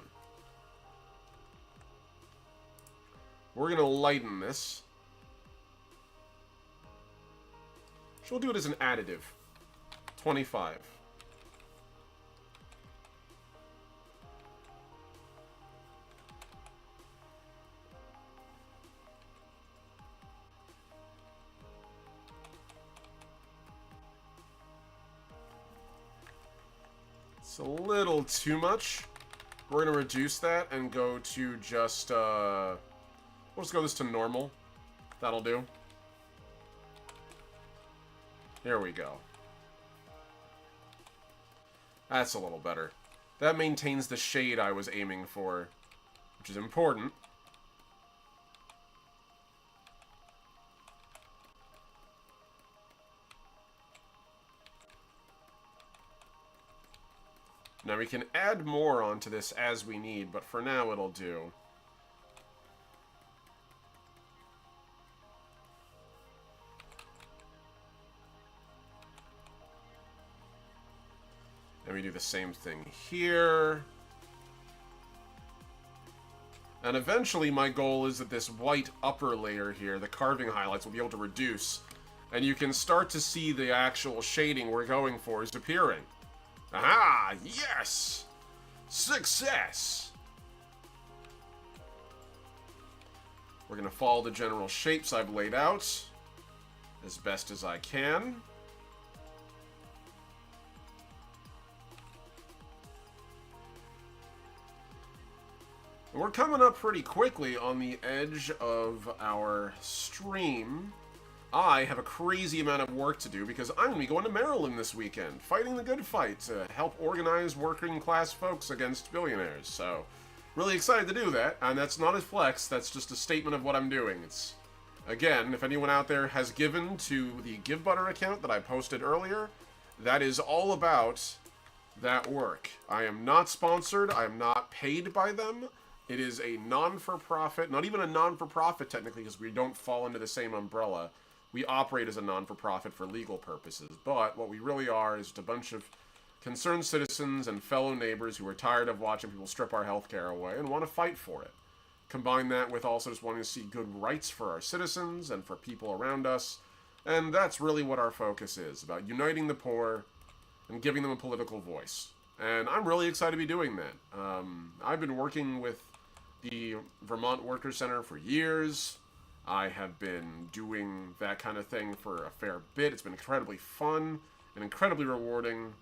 We're going to lighten this. So we'll do it as an additive. 25. It's a little too much. We're going to reduce that and go to just, we'll just go this to normal. That'll do. Here we go. That's a little better. That maintains the shade I was aiming for, which is important. Now we can add more onto this as we need, but for now it'll do. And we do the same thing here. And eventually my goal is that this white upper layer here, the carving highlights, will be able to reduce. And you can start to see the actual shading we're going for is appearing. Aha! Yes! Success! We're going to follow the general shapes I've laid out as best as I can. And we're coming up pretty quickly on the edge of our stream. I have a crazy amount of work to do because I'm going to be going to Maryland this weekend, fighting the good fight to help organize working class folks against billionaires. So, really excited to do that, and that's not a flex, that's just a statement of what I'm doing. It's, again, if anyone out there has given to the GiveButter account that I posted earlier, that is all about that work. I am not sponsored, I am not paid by them. It is a non-for-profit, not even a non-for-profit technically because we don't fall into the same umbrella. We operate as a non-for-profit for legal purposes, but what we really are is just a bunch of concerned citizens and fellow neighbors who are tired of watching people strip our healthcare away and want to fight for it. Combine that with also just wanting to see good rights for our citizens and for people around us, and that's really what our focus is, about uniting the poor and giving them a political voice. And I'm really excited to be doing that. I've been working with the Vermont Workers Center for years. I have been doing that kind of thing for a fair bit. It's been incredibly fun and incredibly rewarding.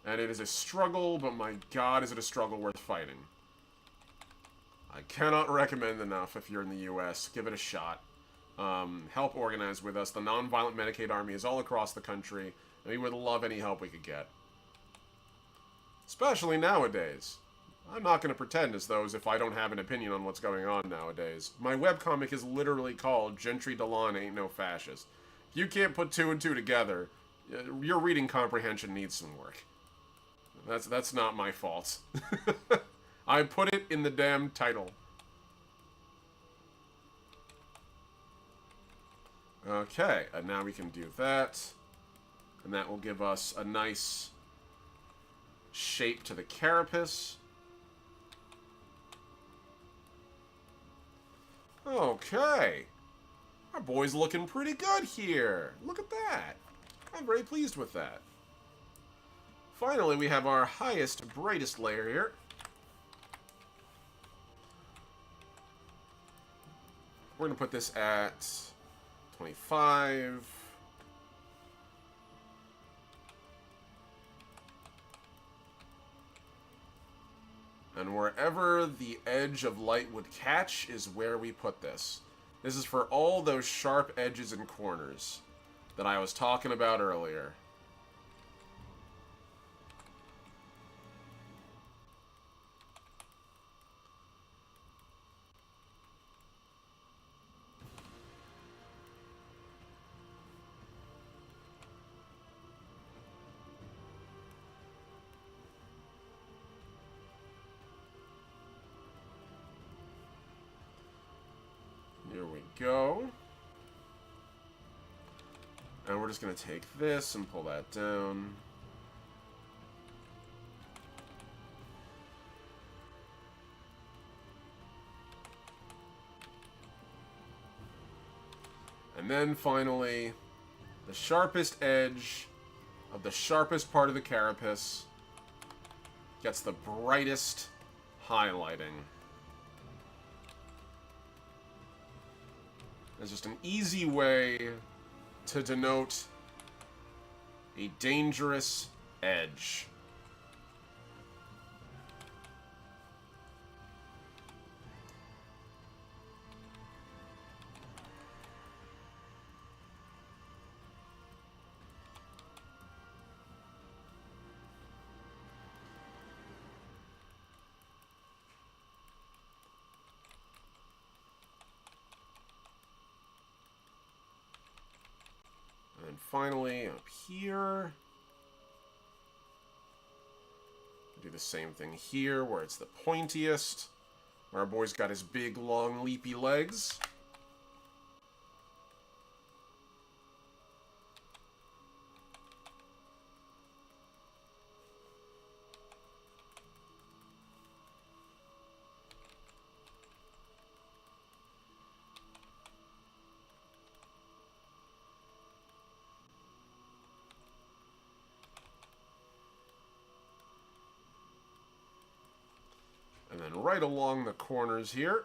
And it is a struggle, but my God, is it a struggle worth fighting. I cannot recommend enough if you're in the US. Give it a shot. Help organize with us. The Nonviolent Medicaid Army is all across the country, and we would love any help we could get. Especially nowadays. I'm not going to pretend as though as if I don't have an opinion on what's going on nowadays. My webcomic is literally called Gentry DeLon Ain't No Fascist. If you can't put two and two together, your reading comprehension needs some work. That's not my fault. I put it in the damn title. Okay, and now we can do that. And that will give us a nice shape to the carapace. Okay. Our boy's looking pretty good here. Look at that. I'm very pleased with that. Finally, we have our highest, brightest layer here. We're going to put this at 25. And wherever the edge of light would catch is where we put this. This is for all those sharp edges and corners that I was talking about earlier. Here we go. And we're just going to take this and pull that down. And then finally, the sharpest edge of the sharpest part of the carapace gets the brightest highlighting. It's just an easy way to denote a dangerous edge. And finally, up here, do the same thing here, where it's the pointiest, where our boy's got his big, long, leapy legs. And then right along the corners here,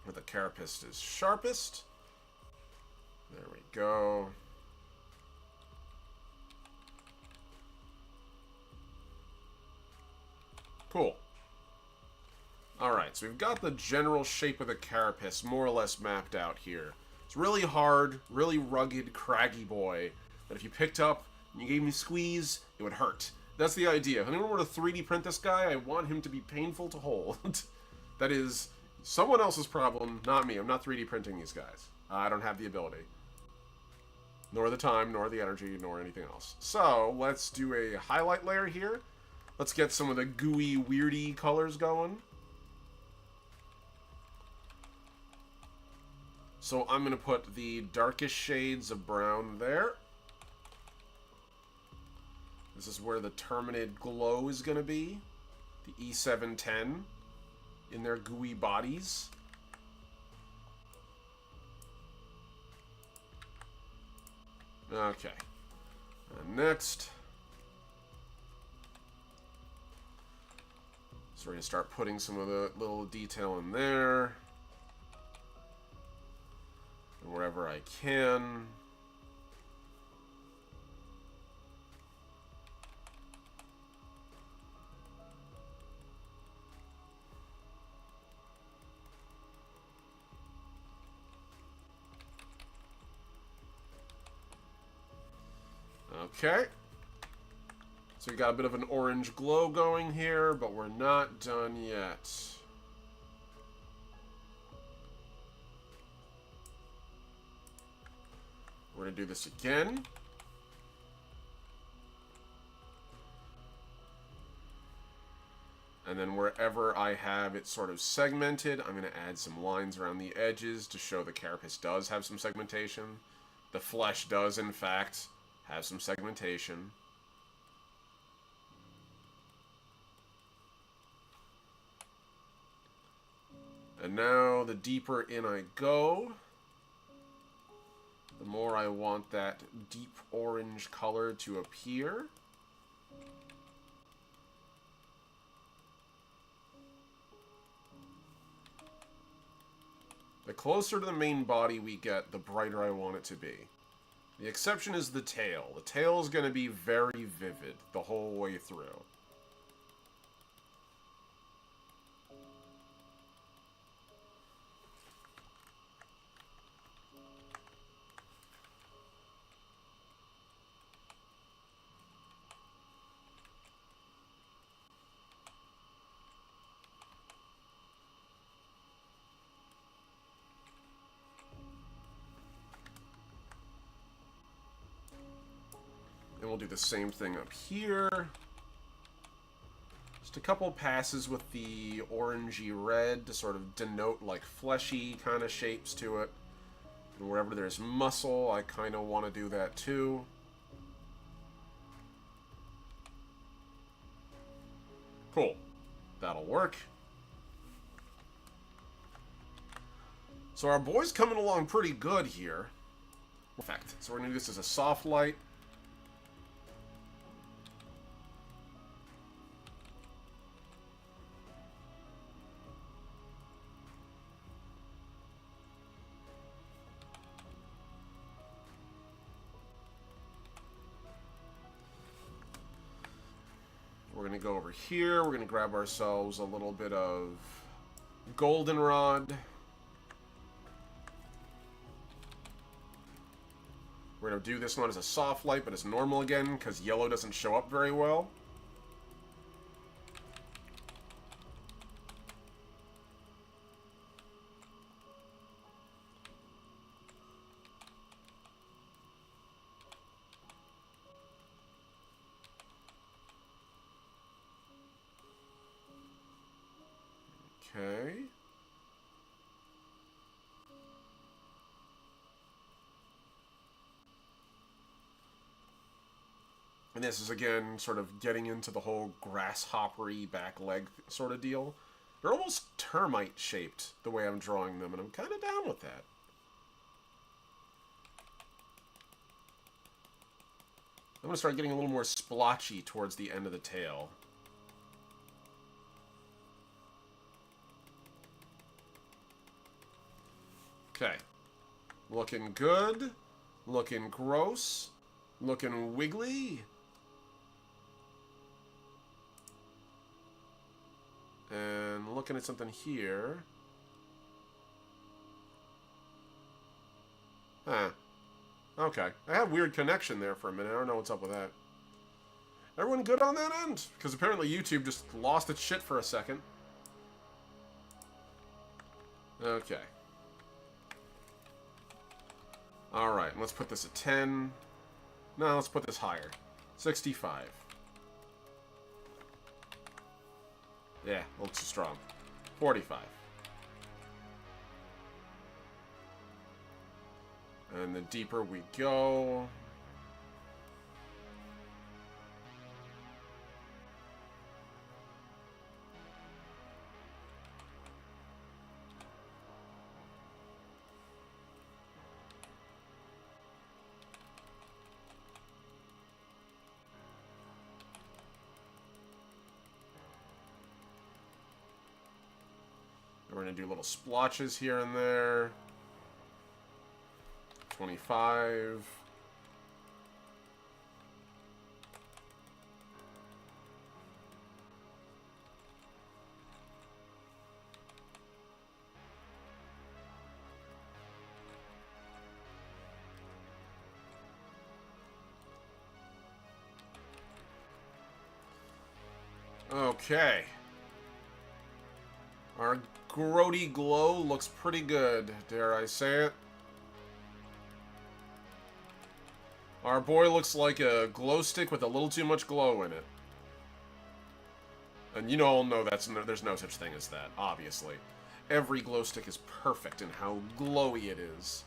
where the carapace is sharpest. There we go. Cool. Alright, so we've got the general shape of the carapace more or less mapped out here. It's really hard, really rugged, craggy boy that if you picked up and you gave me a squeeze, it would hurt. That's the idea. If anyone were to 3D print this guy, I want him to be painful to hold. That is someone else's problem, not me. I'm not 3D printing these guys. I don't have the ability. Nor the time, nor the energy, nor anything else. So, let's do a highlight layer here. Let's get some of the gooey, weirdy colors going. So I'm going to put the darkest shades of brown there. This is where the Terminid glow is going to be. The E710 in their gooey bodies. Okay. And next. So we're going to start putting some of the little detail in there. And wherever I can. Okay. So we got a bit of an orange glow going here, but we're not done yet. We're going to do this again. And then wherever I have it sort of segmented, I'm going to add some lines around the edges to show the carapace does have some segmentation. The flesh does, in fact, have some segmentation. And now, the deeper in I go, the more I want that deep orange color to appear. The closer to the main body we get, the brighter I want it to be. The exception is the tail. The tail is going to be very vivid the whole way through. do the same thing up here. Just a couple passes with the orangey red to sort of denote like fleshy kind of shapes to it. And wherever there's muscle, I kind of want to do that too. Cool. That'll work. So our boy's coming along pretty good here. Perfect. So we're going to do this as a soft light. We're going to go over here. We're going to grab ourselves a little bit of goldenrod. We're going to do this one as a soft light, but it's normal again, because yellow doesn't show up very well. Okay. And this is, again, sort of getting into the whole grasshoppery back leg sort of deal. They're almost termite-shaped, the way I'm drawing them, and I'm kind of down with that. I'm going to start getting a little more splotchy towards the end of the tail. Okay. Looking good. Looking gross. Looking wiggly. And looking at something here. Huh. Okay. I had weird connection there for a minute. I don't know what's up with that. Everyone good on that end? Because apparently YouTube just lost its shit for a second. Okay. Alright, let's put this at 10. No, let's put this higher. 65. Yeah, a little too strong. 45. And the deeper we go... We're going to do little splotches here and there. 25. Okay. Our grody glow looks pretty good, dare I say it. Our boy looks like a glow stick with a little too much glow in it. And you all know there's no such thing as that, obviously. Every glow stick is perfect in how glowy it is.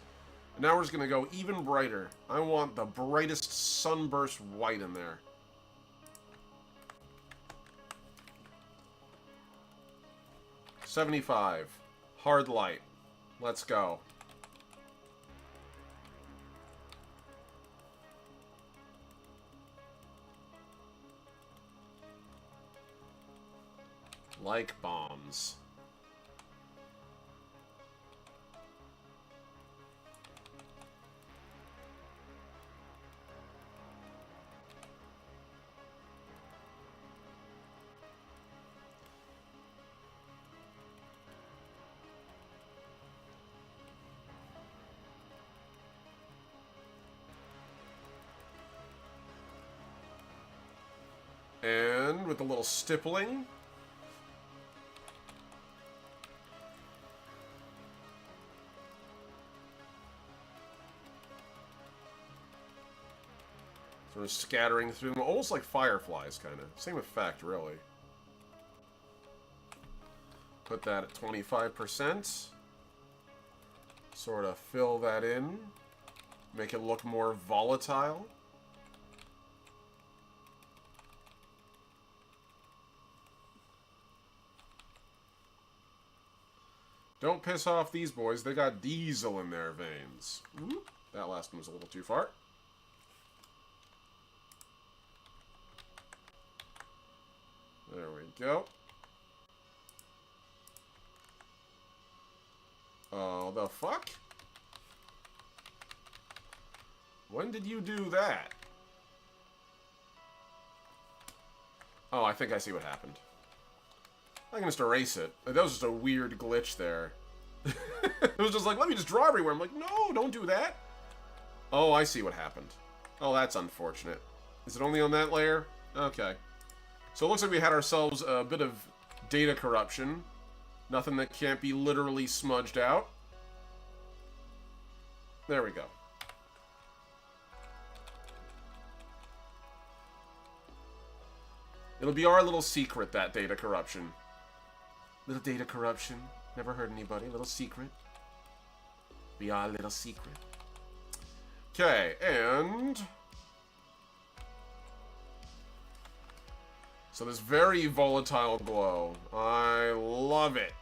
And now we're just going to go even brighter. I want the brightest sunburst white in there. $75. Hard light. Let's go. Like bombs. And with a little stippling. Sort of scattering through them, almost like fireflies, kind of. Same effect, really. Put that at 25%. Sort of fill that in. Make it look more volatile. Don't piss off these boys. They got diesel in their veins. Ooh, that last one was a little too far. There we go. Oh, the fuck? When did you do that? Oh, I think I see what happened. I can just erase it. That was just a weird glitch there. It was just like, let me just draw everywhere. I'm like, no, don't do that. Oh, I see what happened. Oh, that's unfortunate. Is it only on that layer? Okay. So it looks like we had ourselves a bit of data corruption. Nothing that can't be literally smudged out. There we go. It'll be our little secret, that data corruption. Little data corruption. Never hurt anybody. Little secret. Be our little secret. Okay, and... so this very volatile glow. I love it.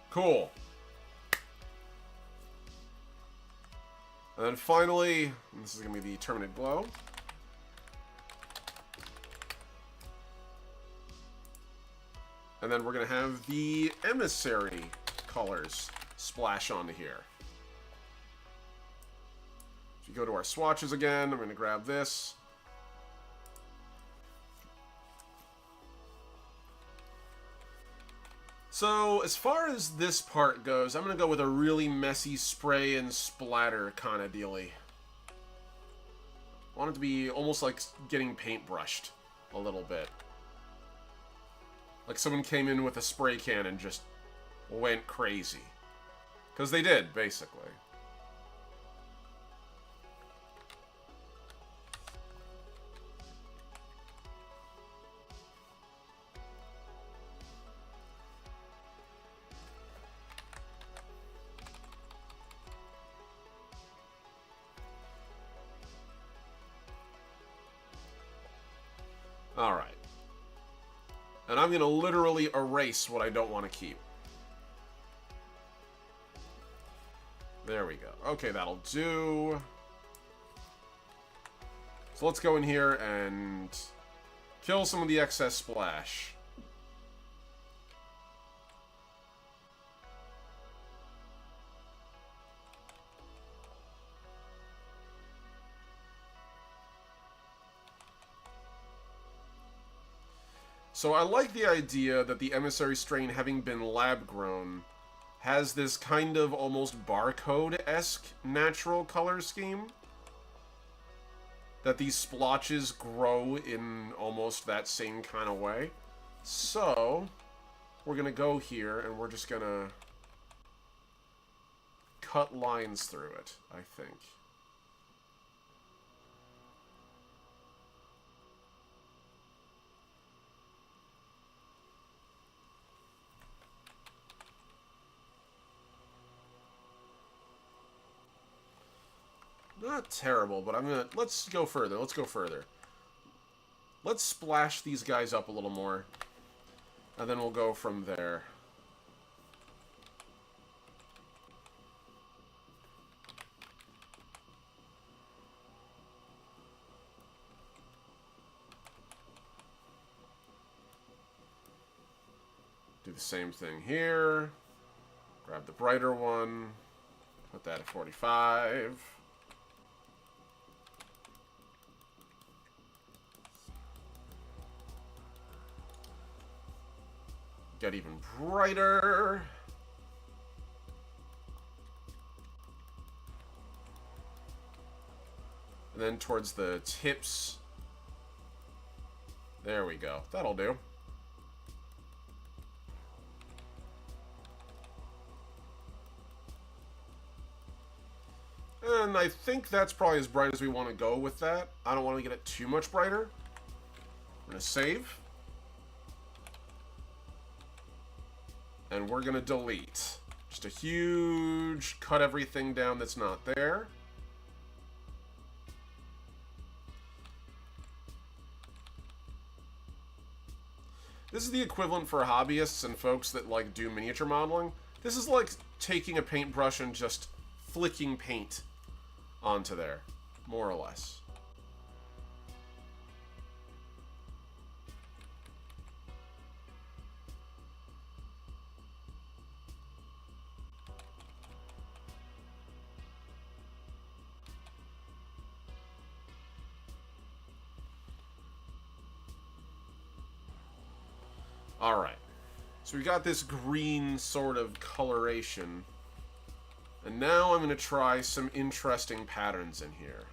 Cool. And then finally, this is going to be the Terminate Glow. And then we're going to have the Emissary colors splash onto here. If you go to our swatches again, I'm going to grab this. So, as far as this part goes, I'm going to go with a really messy spray and splatter kind of dealie. I want it to be almost like getting paintbrushed a little bit. Like someone came in with a spray can and just went crazy. Because they did, basically. Alright. And I'm going to literally erase what I don't want to keep. There we go. Okay, that'll do. So let's go in here and kill some of the excess splash. So I like the idea that the Emissary strain, having been lab-grown, has this kind of almost barcode-esque natural color scheme. That these splotches grow in almost that same kind of way. So, we're going to go here and we're just going to cut lines through it, I think. Not terrible, but I'm gonna... let's go further. Let's go further. Let's splash these guys up a little more. And then we'll go from there. Do the same thing here. Grab the brighter one. Put that at 45. Get even brighter. And then towards the tips. There we go. That'll do. And I think that's probably as bright as we want to go with that. I don't want to get it too much brighter. We're going to save. And we're going to delete. Just a huge cut everything down that's not there. This is the equivalent for hobbyists and folks that like do miniature modeling. This is like taking a paintbrush and just flicking paint onto there, more or less. Alright, so we got this green sort of coloration, and now I'm going to try some interesting patterns in here.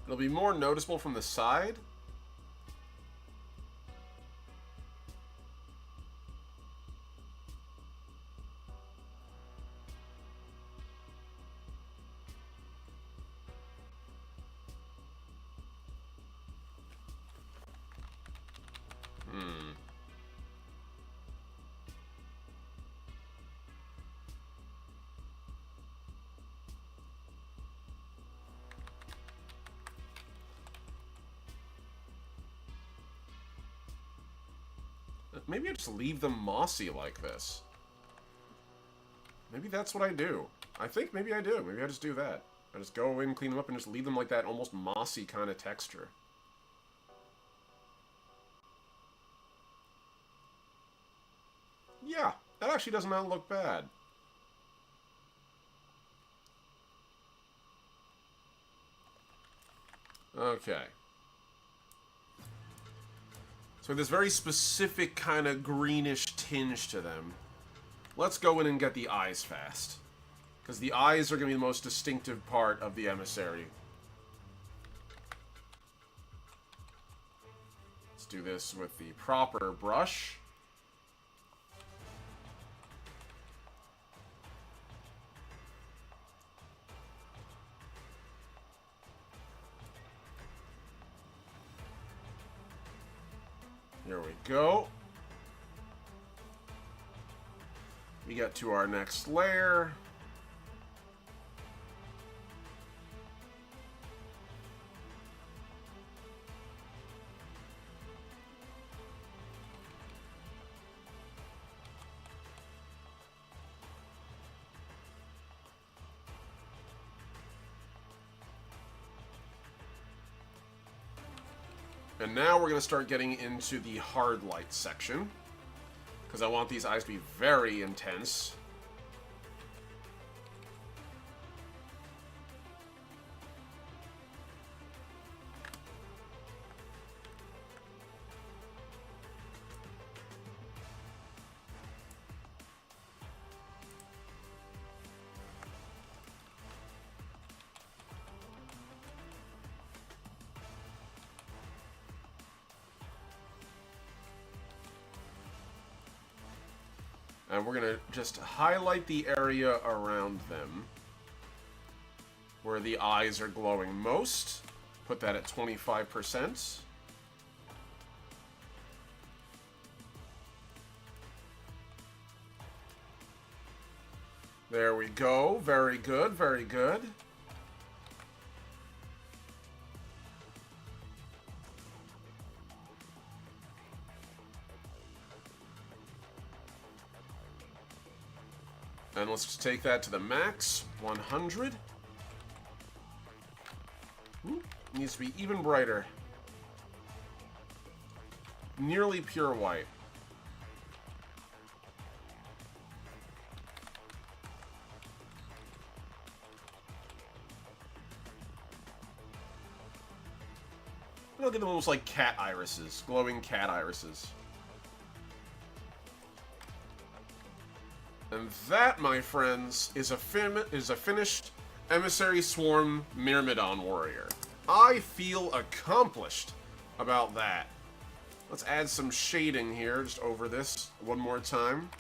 It'll be more noticeable from the side. Maybe I just leave them mossy like this. Maybe that's what I do. I think maybe I do. Maybe I just do that. I just go in, clean them up, and just leave them like that almost mossy kind of texture. Yeah, that actually does not look bad. Okay. So this very specific kind of greenish tinge to them. Let's go in and get the eyes fast. Because the eyes are going to be the most distinctive part of the emissary. Let's do this with the proper brush. Here we go. We get to our next layer. And now we're going to start getting into the hard light section, because I want these eyes to be very intense. And we're going to just highlight the area around them where the eyes are glowing most. Put that at 25%. There we go. Very good, very good. And let's just take that to the max, 100. Ooh, needs to be even brighter. Nearly pure white. Look at them almost like cat irises. Glowing cat irises. And that, my friends, is a finished Emissary Swarm Myrmidon Warrior. I feel accomplished about that. Let's add some shading here, just over this one more time.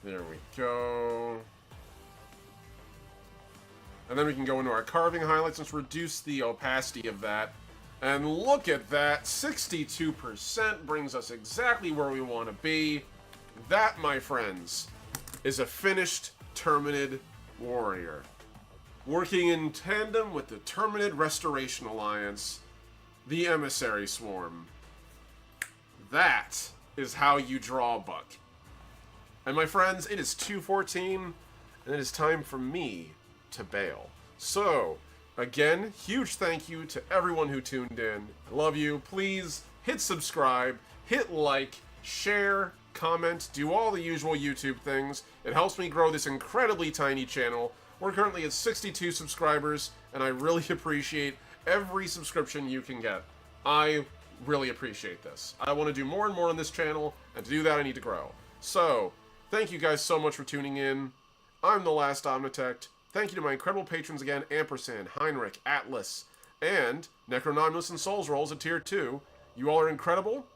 There we go. And then we can go into our carving highlights. Let's reduce the opacity of that. And look at that. 62% brings us exactly where we want to be. That, my friends, is a finished Terminid warrior. Working in tandem with the Terminid Restoration Alliance, the Emissary Swarm. That is how you draw a buck. And my friends, it is 2:14, and it is time for me to bail. So, again, huge thank you to everyone who tuned in. I love you. Please hit subscribe, hit like, share, comment, do all the usual YouTube things. It helps me grow this incredibly tiny channel. We're currently at 62 subscribers, and I really appreciate every subscription you can get. I really appreciate this. I want to do more and more on this channel, and to do that I need to grow. So, thank you guys so much for tuning in. I'm the Last Omnitect. Thank you to my incredible patrons again, Ampersand, Heinrich, Atlas, and Necronomulus and Souls Rolls at Tier 2. You all are incredible,